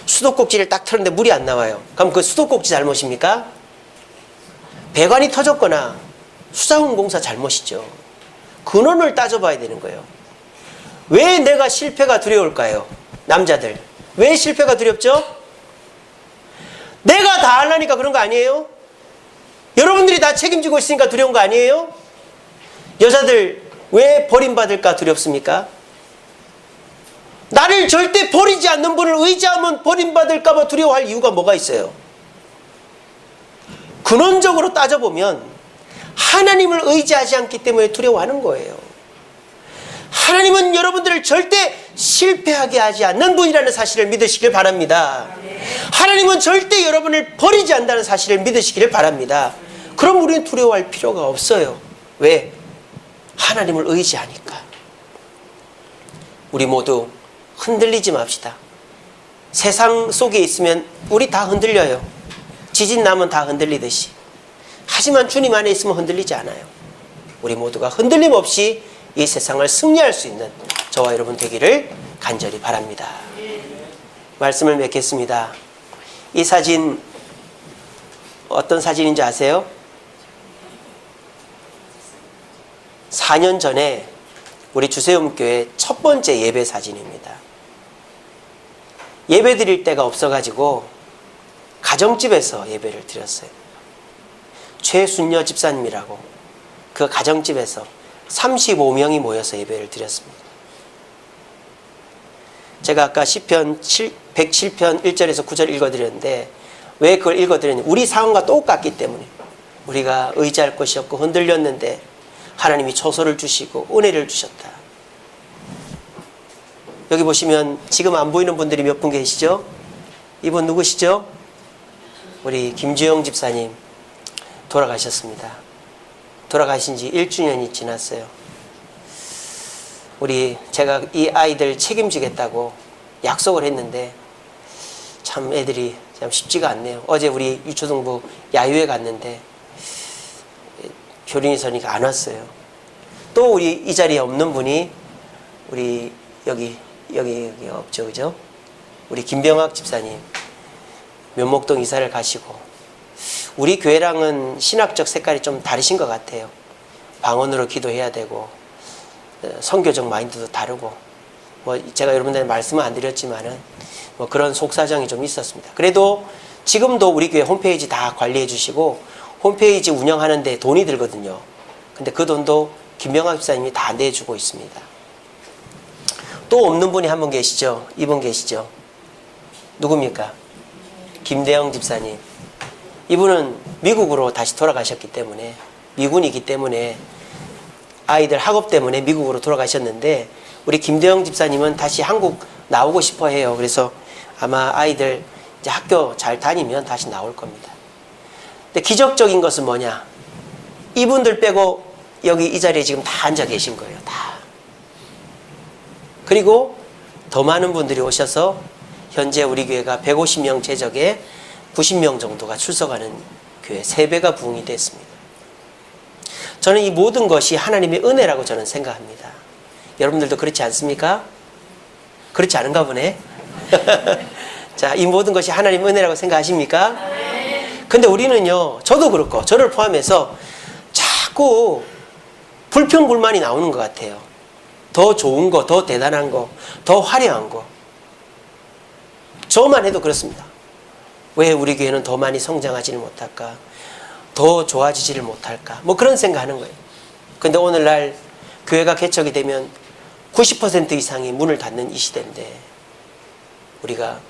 수도꼭지를 딱 틀었는데 물이 안 나와요. 그럼 그 수도꼭지 잘못입니까? 배관이 터졌거나 수자원공사 잘못이죠. 근원을 따져봐야 되는 거예요. 왜 내가 실패가 두려울까요? 남자들, 왜 실패가 두렵죠? 내가 다 하려니까 그런 거 아니에요? 여러분들이 다 책임지고 있으니까 두려운 거 아니에요? 여자들, 왜 버림받을까 두렵습니까? 나를 절대 버리지 않는 분을 의지하면 버림받을까 봐 두려워할 이유가 뭐가 있어요? 근원적으로 따져보면 하나님을 의지하지 않기 때문에 두려워하는 거예요. 하나님은 여러분들을 절대 실패하게 하지 않는 분이라는 사실을 믿으시길 바랍니다. 하나님은 절대 여러분을 버리지 않는다는 사실을 믿으시기를 바랍니다. 그럼 우리는 두려워할 필요가 없어요. 왜? 하나님을 의지하니까. 우리 모두 흔들리지 맙시다. 세상 속에 있으면 우리 다 흔들려요. 지진 나면 다 흔들리듯이. 하지만 주님 안에 있으면 흔들리지 않아요. 우리 모두가 흔들림 없이 이 세상을 승리할 수 있는 저와 여러분 되기를 간절히 바랍니다. 말씀을 맺겠습니다. 이 사진 어떤 사진인지 아세요? 4년 전에 우리 주세움교회 첫 번째 예배 사진입니다. 예배 드릴 데가 없어가지고 가정집에서 예배를 드렸어요. 최순녀 집사님이라고 그 가정집에서 35명이 모여서 예배를 드렸습니다. 제가 아까 시편 107편 1절에서 9절 읽어드렸는데 왜 그걸 읽어드렸냐? 우리 상황과 똑같기 때문에 우리가 의지할 곳이 없고 흔들렸는데 하나님이 초소를 주시고 은혜를 주셨다. 여기 보시면 지금 안 보이는 분들이 몇 분 계시죠? 이분 누구시죠? 우리 김주영 집사님 돌아가셨습니다. 돌아가신 지 1주년이 지났어요. 제가 이 아이들 책임지겠다고 약속을 했는데 참 애들이 참 쉽지가 않네요. 어제 우리 유초등부 야유회 갔는데 교린이서니까 안 왔어요. 또 우리 이 자리에 없는 분이 우리 여기 없죠, 그죠? 우리 김병학 집사님 면목동 이사를 가시고 우리 교회랑은 신학적 색깔이 좀 다르신 것 같아요. 방언으로 기도해야 되고 선교적 마인드도 다르고 제가 여러분들한테 말씀은 안 드렸지만은 그런 속사정이 좀 있었습니다. 그래도 지금도 우리 교회 홈페이지 다 관리해 주시고 홈페이지 운영하는데 돈이 들거든요. 근데 그 돈도 김병학 집사님이 다 내주고 있습니다. 또 없는 분이 한 분 계시죠? 이분 계시죠? 누굽니까? 김대영 집사님. 이분은 미국으로 다시 돌아가셨기 때문에 미군이기 때문에 아이들 학업 때문에 미국으로 돌아가셨는데 우리 김대영 집사님은 다시 한국 나오고 싶어 해요. 그래서 아마 아이들 이제 학교 잘 다니면 다시 나올 겁니다. 근데 기적적인 것은 뭐냐? 이분들 빼고 여기 이 자리에 지금 다 앉아 계신 거예요. 다. 그리고 더 많은 분들이 오셔서 현재 우리 교회가 150명 제적에 90명 정도가 출석하는 교회 3배가 부흥이 됐습니다. 저는 이 모든 것이 하나님의 은혜라고 저는 생각합니다. 여러분들도 그렇지 않습니까? 그렇지 않은가 보네. 자, 이 모든 것이 하나님의 은혜라고 생각하십니까? 근데 우리는요, 저도 그렇고 저를 포함해서 자꾸 불평불만이 나오는 것 같아요. 더 좋은 거, 더 대단한 거, 더 화려한 거. 저만 해도 그렇습니다. 왜 우리 교회는 더 많이 성장하지를 못할까? 더 좋아지지를 못할까? 뭐 그런 생각하는 거예요. 근데 오늘날 교회가 개척이 되면 90% 이상이 문을 닫는 이 시대인데 우리가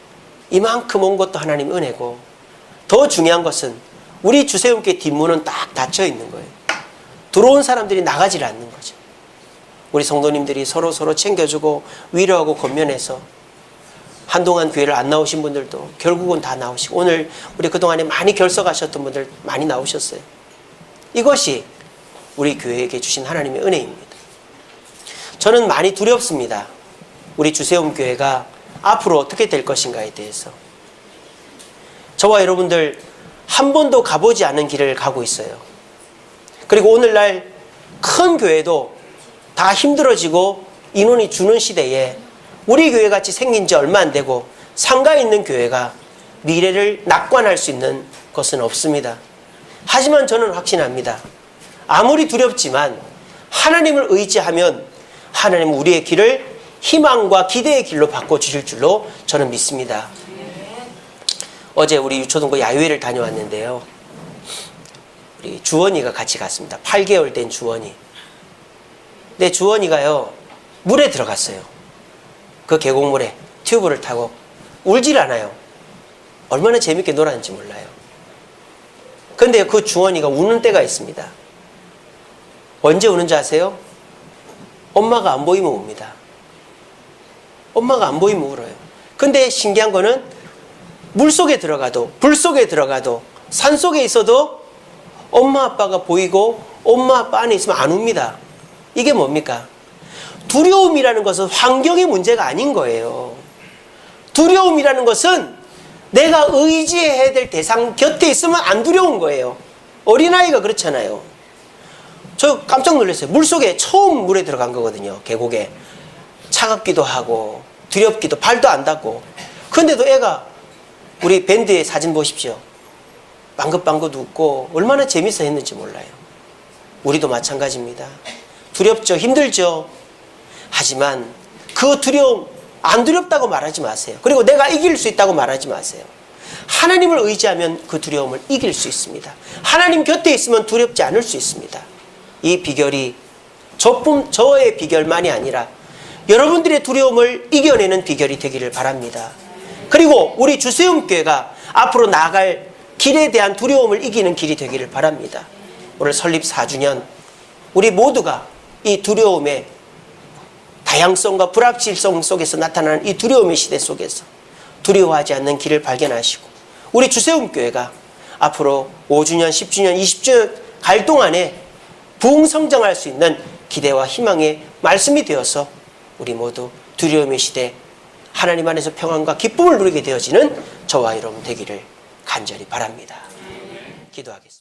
이만큼 온 것도 하나님 은혜고 더 중요한 것은 우리 주세움교회 뒷문은 딱 닫혀 있는 거예요. 들어온 사람들이 나가질 않는 거죠. 우리 성도님들이 서로 챙겨주고 위로하고 권면해서 한동안 교회를 안 나오신 분들도 결국은 다 나오시고, 오늘 우리 그동안에 많이 결석하셨던 분들 많이 나오셨어요. 이것이 우리 교회에게 주신 하나님의 은혜입니다. 저는 많이 두렵습니다. 우리 주세움 교회가 앞으로 어떻게 될 것인가에 대해서. 저와 여러분들 한 번도 가보지 않은 길을 가고 있어요. 그리고 오늘날 큰 교회도 다 힘들어지고 인원이 주는 시대에 우리 교회같이 생긴 지 얼마 안 되고 상가 있는 교회가 미래를 낙관할 수 있는 것은 없습니다. 하지만 저는 확신합니다. 아무리 두렵지만 하나님을 의지하면 하나님은 우리의 길을 희망과 기대의 길로 바꿔주실 줄로 저는 믿습니다. 어제 우리 유초동고 야유회를 다녀왔는데요. 우리 주원이가 같이 갔습니다. 8개월 된 주원이. 근데 주원이가요, 물에 들어갔어요. 그 계곡물에 튜브를 타고 울질 않아요. 얼마나 재밌게 놀았는지 몰라요. 근데 그 주원이가 우는 때가 있습니다. 언제 우는지 아세요? 엄마가 안 보이면 웁니다. 엄마가 안 보이면 울어요. 근데 신기한 거는 물속에 들어가도, 불 속에 들어가도, 산 속에 있어도 엄마 아빠가 보이고 엄마 아빠 안에 있으면 안 웁니다. 이게 뭡니까? 두려움이라는 것은 환경의 문제가 아닌 거예요. 두려움이라는 것은 내가 의지해야 될 대상 곁에 있으면 안 두려운 거예요. 어린아이가 그렇잖아요. 저 깜짝 놀랐어요. 물속에 처음 물에 들어간 거거든요. 계곡에. 차갑기도 하고 두렵기도, 발도 안 닿고. 근데도 애가, 우리 밴드의 사진 보십시오. 방긋방긋 웃고 얼마나 재밌어 했는지 몰라요. 우리도 마찬가지입니다. 두렵죠. 힘들죠. 하지만 그 두려움, 안 두렵다고 말하지 마세요. 그리고 내가 이길 수 있다고 말하지 마세요. 하나님을 의지하면 그 두려움을 이길 수 있습니다. 하나님 곁에 있으면 두렵지 않을 수 있습니다. 이 비결이 저의 비결만이 아니라 여러분들의 두려움을 이겨내는 비결이 되기를 바랍니다. 그리고 우리 주세움교회가 앞으로 나아갈 길에 대한 두려움을 이기는 길이 되기를 바랍니다. 오늘 설립 4주년, 우리 모두가 이 두려움의 다양성과 불확실성 속에서 나타나는 이 두려움의 시대 속에서 두려워하지 않는 길을 발견하시고, 우리 주세움교회가 앞으로 5주년, 10주년, 20주년 갈 동안에 부흥성장할 수 있는 기대와 희망의 말씀이 되어서 우리 모두 두려움의 시대, 하나님 안에서 평안과 기쁨을 누리게 되어지는 저와 여러분 되기를 간절히 바랍니다. 기도하겠습니다.